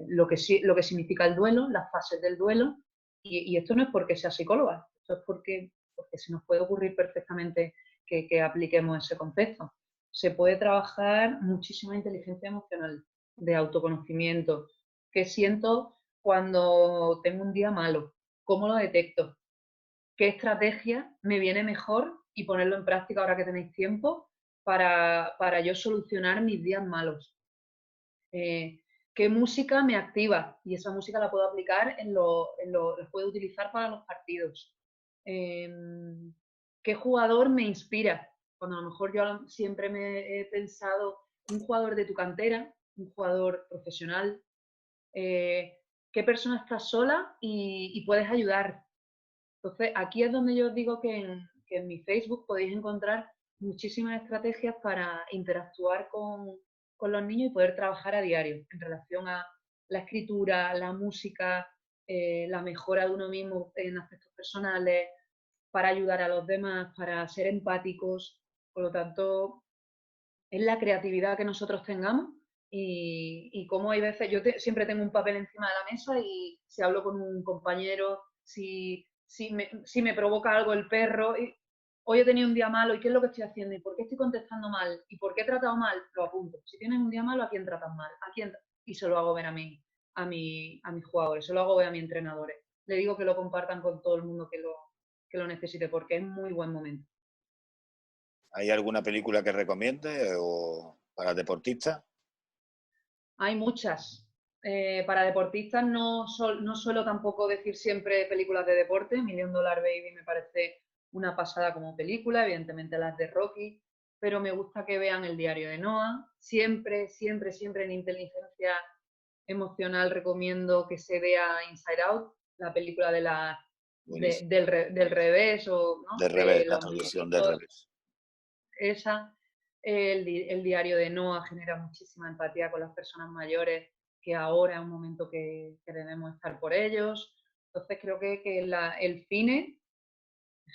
lo que significa el duelo, las fases del duelo, y esto no es porque sea psicóloga, esto es porque se nos puede ocurrir perfectamente que apliquemos ese concepto. Se puede trabajar muchísima inteligencia emocional, de autoconocimiento, qué siento cuando tengo un día malo, cómo lo detecto, qué estrategia me viene mejor y ponerlo en práctica ahora que tenéis tiempo para yo solucionar mis días malos. ¿Qué música me activa? Y esa música la puedo aplicar la puedo utilizar para los partidos. ¿Qué jugador me inspira? Cuando a lo mejor yo siempre me he pensado un jugador de tu cantera, un jugador profesional, qué persona está sola y puedes ayudar. Entonces, aquí es donde yo os digo que en mi Facebook podéis encontrar muchísimas estrategias para interactuar con los niños y poder trabajar a diario en relación a la escritura, la música, la mejora de uno mismo en aspectos personales, para ayudar a los demás, para ser empáticos. Por lo tanto, es la creatividad que nosotros tengamos y cómo hay veces, siempre tengo un papel encima de la mesa y si hablo con un compañero, si me provoca algo el perro, hoy he tenido un día malo y qué es lo que estoy haciendo y por qué estoy contestando mal y por qué he tratado mal, lo apunto. Si tienes un día malo, ¿a quién tratas mal? Y se lo hago ver a mis jugadores, se lo hago ver a mis entrenadores. Le digo que lo compartan con todo el mundo que lo necesite porque es muy buen momento. ¿Hay alguna película que recomiende o para deportistas? Hay muchas. Para deportistas no suelo tampoco decir siempre películas de deporte. Million Dollar Baby me parece una pasada como película, evidentemente las de Rocky, pero me gusta que vean El diario de Noah. Siempre, siempre, siempre en inteligencia emocional recomiendo que se vea Inside Out, la película Buenísimo. del revés o De ¿no? revés, De la los traducción de muñequitos, revés. esa. El diario de Noah genera muchísima empatía con las personas mayores, que ahora es un momento que debemos estar por ellos. Entonces creo que el cine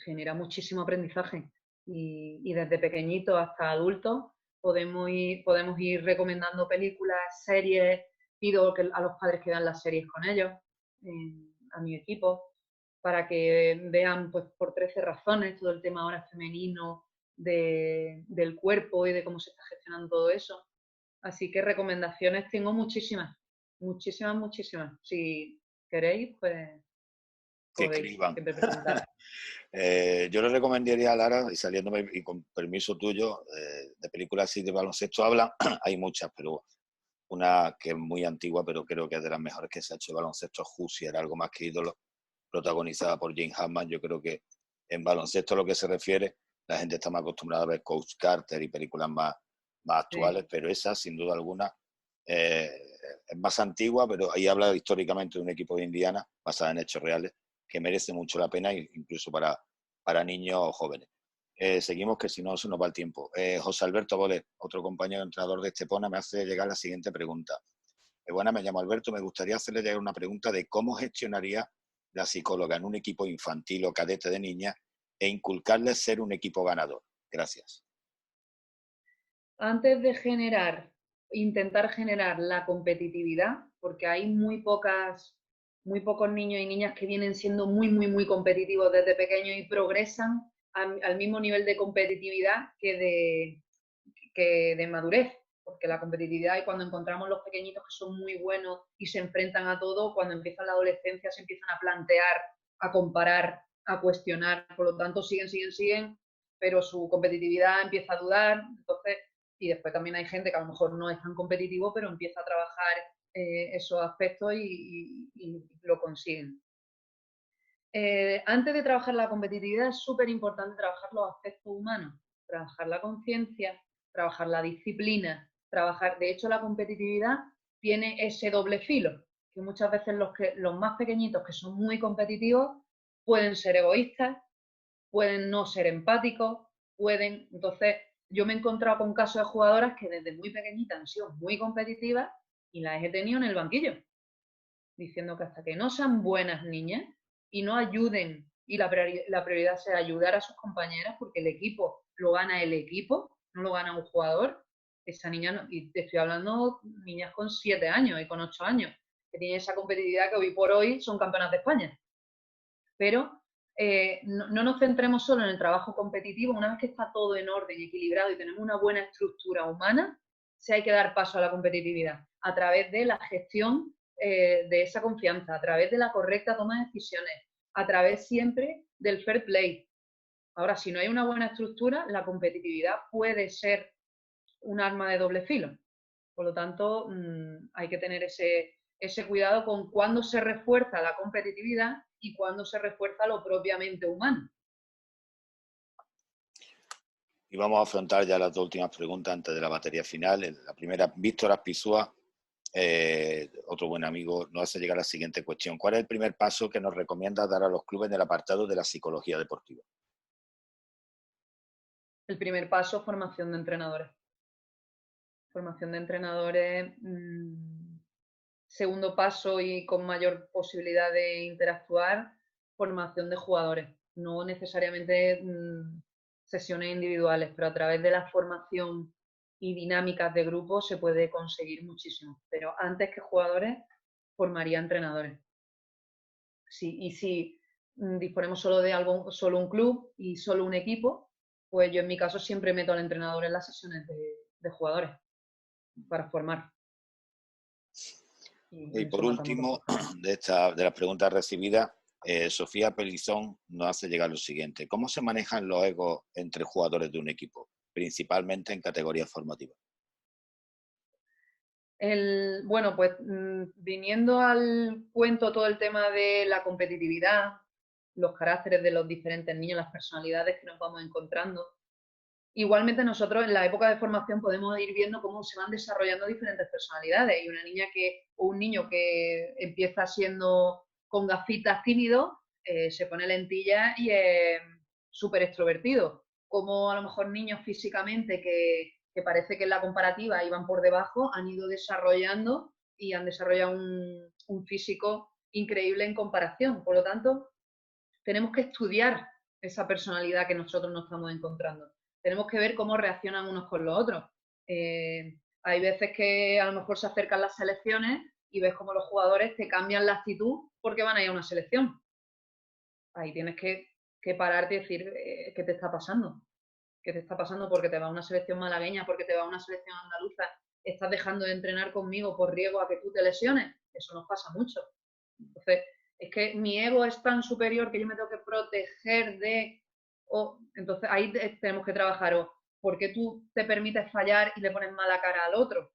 genera muchísimo aprendizaje y desde pequeñitos hasta adultos podemos ir recomendando películas, series, pido a los padres que vean las series con ellos, a mi equipo, para que vean pues por 13 razones todo el tema ahora femenino del cuerpo y de cómo se está gestionando todo eso. Así que recomendaciones tengo muchísimas, muchísimas, muchísimas. Si queréis, pues Que podéis escriban. siempre preguntar. Yo le recomendaría a Lara, y saliéndome y con permiso tuyo, de películas así de baloncesto hablan, hay muchas, pero una que es muy antigua, pero creo que es de las mejores que se ha hecho de baloncesto, es era algo más que ídolo, protagonizada por James Hartman. Yo creo que en baloncesto a lo que se refiere, la gente está más acostumbrada a ver Coach Carter y películas más Sí. actuales, pero esa, sin duda alguna, eh, es más antigua, pero ahí habla históricamente de un equipo de Indiana, basada en hechos reales, que merece mucho la pena, incluso para niños o jóvenes. Seguimos, que si no se nos va el tiempo. José Alberto Bolet, otro compañero entrenador de Estepona, me hace llegar la siguiente pregunta. Buenas, me llamo Alberto, me gustaría hacerle llegar una pregunta de cómo gestionaría la psicóloga en un equipo infantil o cadete de niñas e inculcarles ser un equipo ganador. Gracias. Antes de intentar generar la competitividad, porque hay muy pocos niños y niñas que vienen siendo muy, muy, muy competitivos desde pequeños y progresan al mismo nivel de competitividad que de madurez, porque la competitividad y cuando encontramos los pequeñitos que son muy buenos y se enfrentan a todo, cuando empieza la adolescencia se empiezan a plantear, a comparar, a cuestionar, por lo tanto siguen, pero su competitividad empieza a dudar, entonces, y después también hay gente que a lo mejor no es tan competitivo, pero empieza a trabajar esos aspectos y lo consiguen. Antes de trabajar la competitividad es súper importante trabajar los aspectos humanos, trabajar la conciencia, trabajar la disciplina, de hecho la competitividad tiene ese doble filo, que muchas veces los más pequeñitos que son muy competitivos pueden ser egoístas, pueden no ser empáticos, pueden... Entonces, yo me he encontrado con casos de jugadoras que desde muy pequeñitas han sido muy competitivas y las he tenido en el banquillo, diciendo que hasta que no sean buenas niñas y no ayuden, y la prioridad sea ayudar a sus compañeras, porque el equipo lo gana el equipo, no lo gana un jugador, esa niña, no, y te estoy hablando niñas con 7 años y con 8 años, que tienen esa competitividad que hoy por hoy son campeonas de España. Pero no nos centremos solo en el trabajo competitivo. Una vez que está todo en orden y equilibrado y tenemos una buena estructura humana, sí hay que dar paso a la competitividad a través de la gestión de esa confianza, a través de la correcta toma de decisiones, a través siempre del fair play. Ahora, si no hay una buena estructura, la competitividad puede ser un arma de doble filo. Por lo tanto, hay que tener ese cuidado con cuándo se refuerza la competitividad y cuándo se refuerza lo propiamente humano. Y vamos a afrontar ya las dos últimas preguntas antes de la batería final. La primera, Víctor Aspizúa, otro buen amigo, nos hace llegar a la siguiente cuestión. ¿Cuál es el primer paso que nos recomienda dar a los clubes en el apartado de la psicología deportiva? El primer paso, formación de entrenadores. Formación de entrenadores. Segundo paso, y con mayor posibilidad de interactuar, formación de jugadores. No necesariamente sesiones individuales, pero a través de la formación y dinámicas de grupo se puede conseguir muchísimo. Pero antes que jugadores, formaría entrenadores. Sí, y si disponemos solo de solo un club y solo un equipo, pues yo en mi caso siempre meto al entrenador en las sesiones de jugadores para formar. Y por último, de las preguntas recibidas, Sofía Pelizón nos hace llegar lo siguiente. ¿Cómo se manejan los egos entre jugadores de un equipo, principalmente en categorías formativas? Bueno, pues viniendo al cuento todo el tema de la competitividad, los caracteres de los diferentes niños, las personalidades que nos vamos encontrando. Igualmente nosotros en la época de formación podemos ir viendo cómo se van desarrollando diferentes personalidades y una niña o un niño que empieza siendo con gafitas tímido, se pone lentillas y es súper extrovertido. Como a lo mejor niños físicamente que parece que en la comparativa iban por debajo, han ido desarrollando y han desarrollado un físico increíble en comparación. Por lo tanto, tenemos que estudiar esa personalidad que nosotros nos estamos encontrando. Tenemos que ver cómo reaccionan unos con los otros. Hay veces que a lo mejor se acercan las selecciones y ves cómo los jugadores te cambian la actitud porque van a ir a una selección. Ahí tienes que pararte y decir, ¿qué te está pasando? ¿Qué te está pasando? Porque te va a una selección malagueña, porque te va a una selección andaluza, estás dejando de entrenar conmigo por riesgo a que tú te lesiones. Eso nos pasa mucho. Entonces, es que mi ego es tan superior que yo me tengo que proteger de... entonces ahí tenemos que trabajar. O ¿por qué tú te permites fallar y le pones mala cara al otro?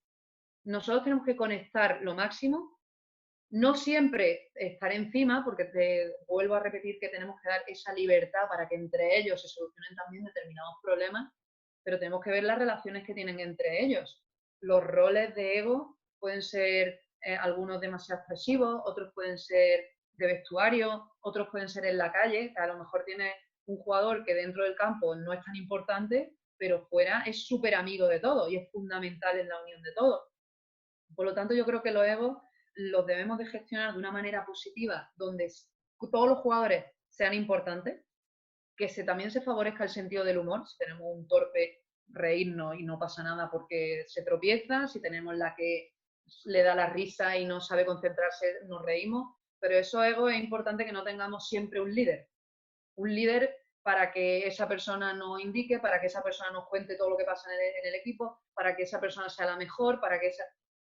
Nosotros tenemos que conectar lo máximo, no siempre estar encima, porque te vuelvo a repetir que tenemos que dar esa libertad para que entre ellos se solucionen también determinados problemas, pero tenemos que ver las relaciones que tienen entre ellos. Los roles de ego pueden ser algunos demasiado expresivos, otros pueden ser de vestuario, otros pueden ser en la calle, que a lo mejor tiene un jugador que dentro del campo no es tan importante, pero fuera es súper amigo de todos y es fundamental en la unión de todos. Por lo tanto, yo creo que los egos los debemos de gestionar de una manera positiva, donde todos los jugadores sean importantes, que también se favorezca el sentido del humor. Si tenemos un torpe, reírnos y no pasa nada porque se tropieza. Si tenemos la que le da la risa y no sabe concentrarse, nos reímos. Pero eso ego es importante que no tengamos siempre un líder. Un líder para que esa persona nos indique, para que esa persona nos cuente todo lo que pasa en el equipo, para que esa persona sea la mejor, para que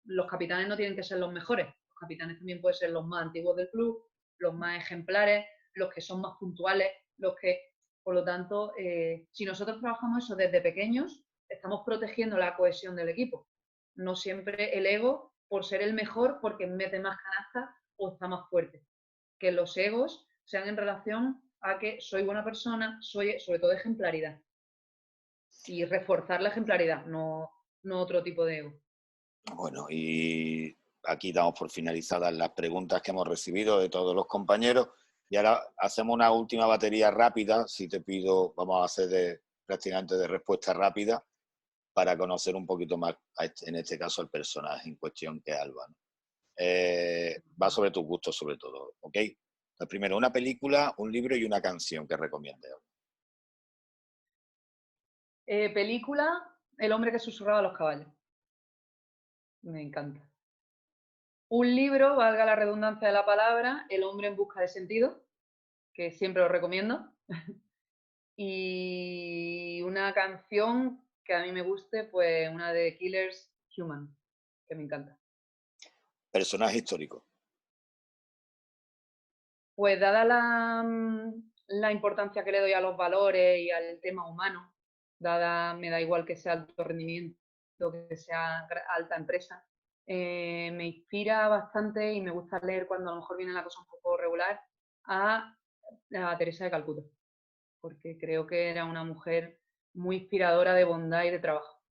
los capitanes no tienen que ser los mejores. Los capitanes también pueden ser los más antiguos del club, los más ejemplares, los que son más puntuales, los que... Por lo tanto, si nosotros trabajamos eso desde pequeños, estamos protegiendo la cohesión del equipo. No siempre el ego por ser el mejor, porque mete más canastas o está más fuerte. Que los egos sean en relación a que soy buena persona, soy sobre todo ejemplaridad. Y reforzar la ejemplaridad, no otro tipo de ego. Bueno, y aquí damos por finalizadas las preguntas que hemos recibido de todos los compañeros. Y ahora hacemos una última batería rápida, si te pido, vamos a hacer prácticamente de respuesta rápida para conocer un poquito más, en este caso, al personaje en cuestión que es Alba, ¿no? Va sobre tus gustos sobre todo, ¿ok? Pues primero, una película, un libro y una canción que recomiendes. Película, El hombre que susurraba a los caballos. Me encanta. Un libro, valga la redundancia de la palabra, El hombre en busca de sentido, que siempre lo recomiendo. Y una canción que a mí me guste, pues una de Killers, Human, que me encanta. Personaje histórico. Pues dada la importancia que le doy a los valores y al tema humano, me da igual que sea alto rendimiento, que sea alta empresa, me inspira bastante y me gusta leer cuando a lo mejor viene la cosa un poco regular a Teresa de Calcuta, porque creo que era una mujer muy inspiradora de bondad y de trabajo.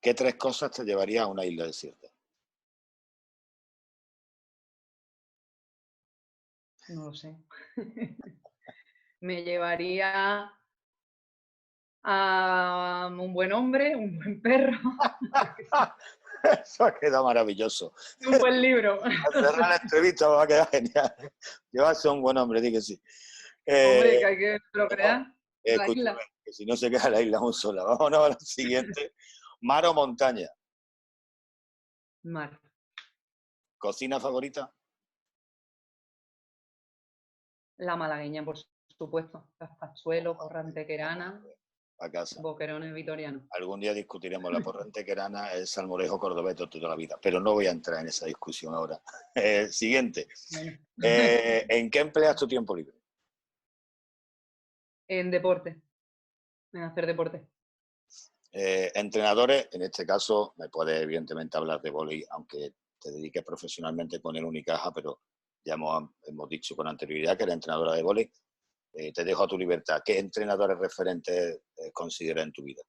¿Qué 3 cosas te llevaría a una isla desierta? No lo sé. Me llevaría a un buen hombre, un buen perro. Eso ha quedado maravilloso. Un buen libro. Al cerrar la entrevista va a quedar genial. Llevarse a un buen hombre, di que sí. Hombre, que hay que procrear No, en la escúchame, isla. que si no se queda la isla aún sola. Vámonos a la siguiente. ¿Mar o montaña? Mar. ¿Cocina favorita? La malagueña, por supuesto. Gazpachuelo, porra antequerana, A casa. boquerones vitorianos. Algún día discutiremos la porra antequerana, el salmorejo cordobés de toda la vida, pero no voy a entrar en esa discusión ahora. Siguiente. Bueno. ¿En qué empleas tu tiempo libre? En deporte. En hacer deporte. Entrenadores, en este caso, me puedes evidentemente hablar de vóley, aunque te dediques profesionalmente con el Unicaja, pero ya hemos dicho con anterioridad que eres entrenadora de vóley. Te dejo a tu libertad. ¿Qué entrenadores referentes consideras en tu vida?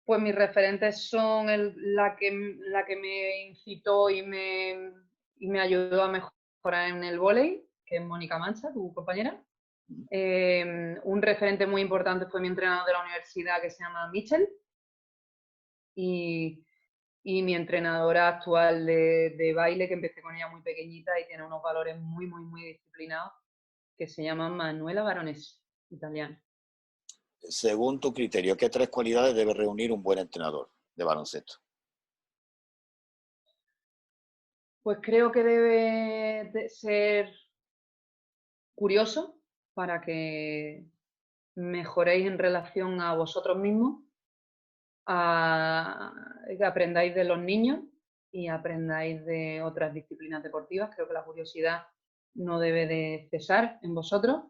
Pues mis referentes son la que me incitó y me ayudó a mejorar en el vóley, que es Mónica Mancha, tu compañera. Un referente muy importante fue mi entrenador de la universidad, que se llama Michel. Y mi entrenadora actual de baile, que empecé con ella muy pequeñita y tiene unos valores muy, muy, muy disciplinados, que se llama Manuela Baronesi, italiana. Según tu criterio, ¿qué 3 cualidades debe reunir un buen entrenador de baloncesto? Pues creo que debe de ser curioso para que mejoréis en relación a vosotros mismos, que aprendáis de los niños y aprendáis de otras disciplinas deportivas. Creo que la curiosidad no debe de cesar en vosotros.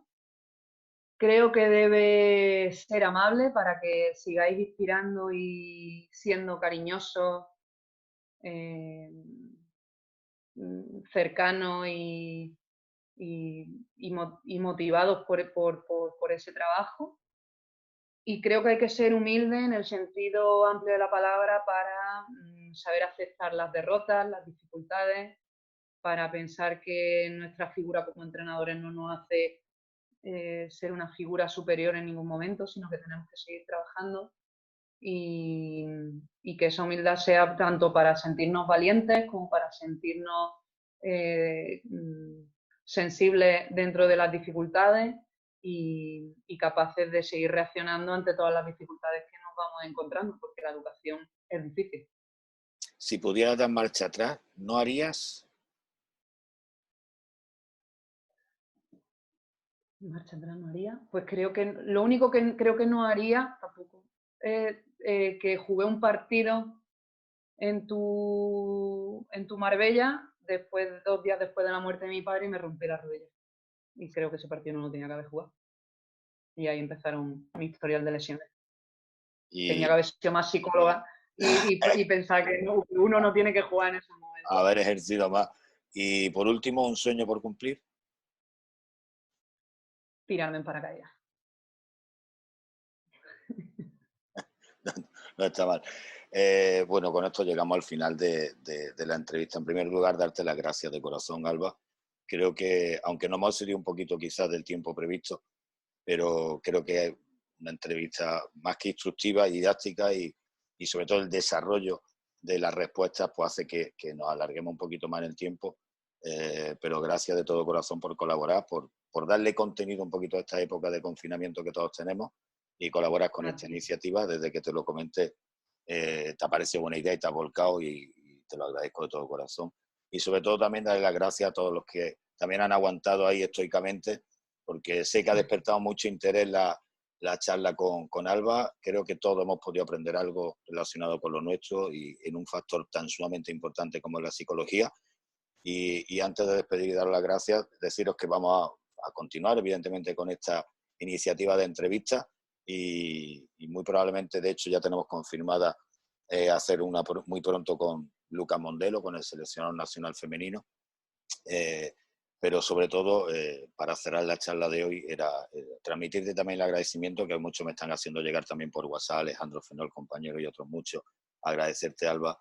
Creo que debe ser amable para que sigáis inspirando y siendo cariñosos, cercanos y motivados por ese trabajo. Y creo que hay que ser humilde en el sentido amplio de la palabra para saber aceptar las derrotas, las dificultades, para pensar que nuestra figura como entrenadores no nos hace ser una figura superior en ningún momento, sino que tenemos que seguir trabajando y que esa humildad sea tanto para sentirnos valientes como para sentirnos sensibles dentro de las dificultades y capaces de seguir reaccionando ante todas las dificultades que nos vamos encontrando, porque la educación es difícil. Si pudieras dar marcha atrás, ¿no harías? Marcha atrás no haría. Pues creo que lo único que creo que no haría tampoco es que jugué un partido en tu Marbella después, 2 días después de la muerte de mi padre y me rompí la rodilla. Y creo que ese partido no lo tenía que haber jugado. Y ahí empezaron mi historial de lesiones. Tenía que haber sido más psicóloga y pensar que no, uno no tiene que jugar en esos momentos. Haber ejercido más. Y por último, un sueño por cumplir. Tirarme en paracaídas. No está mal. Bueno, con esto llegamos al final de la entrevista. En primer lugar, darte las gracias de corazón, Alba, creo que, aunque no hemos seguido un poquito quizás del tiempo previsto, pero creo que es una entrevista más que instructiva y didáctica y sobre todo el desarrollo de las respuestas pues hace que nos alarguemos un poquito más en el tiempo. Pero gracias de todo corazón por colaborar, por darle contenido un poquito a esta época de confinamiento que todos tenemos y colaborar con esta iniciativa. Desde que te lo comenté, te ha parecido buena idea y te has volcado y te lo agradezco de todo corazón. Y sobre todo también darle las gracias a todos los que también han aguantado ahí estoicamente, porque sé que ha despertado mucho interés la charla con Alba. Creo que todos hemos podido aprender algo relacionado con lo nuestro y en un factor tan sumamente importante como es la psicología. Y antes de despedir y dar las gracias, deciros que vamos a continuar, evidentemente, con esta iniciativa de entrevistas y muy probablemente, de hecho, ya tenemos confirmada hacer una muy pronto con Lucas Mondelo, con el seleccionador nacional femenino. Pero sobre todo, para cerrar la charla de hoy, era transmitirte también el agradecimiento que muchos me están haciendo llegar también por WhatsApp, Alejandro Fenol, compañero, y otros muchos. Agradecerte, Alba,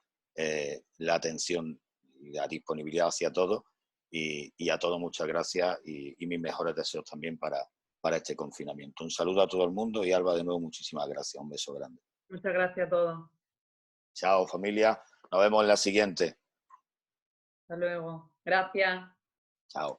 la atención y la disponibilidad hacia todos y a todos muchas gracias y mis mejores deseos también para este confinamiento. Un saludo a todo el mundo y Alba, de nuevo, muchísimas gracias. Un beso grande. Muchas gracias a todos. Chao, familia. Nos vemos en la siguiente. Hasta luego. Gracias. Chao.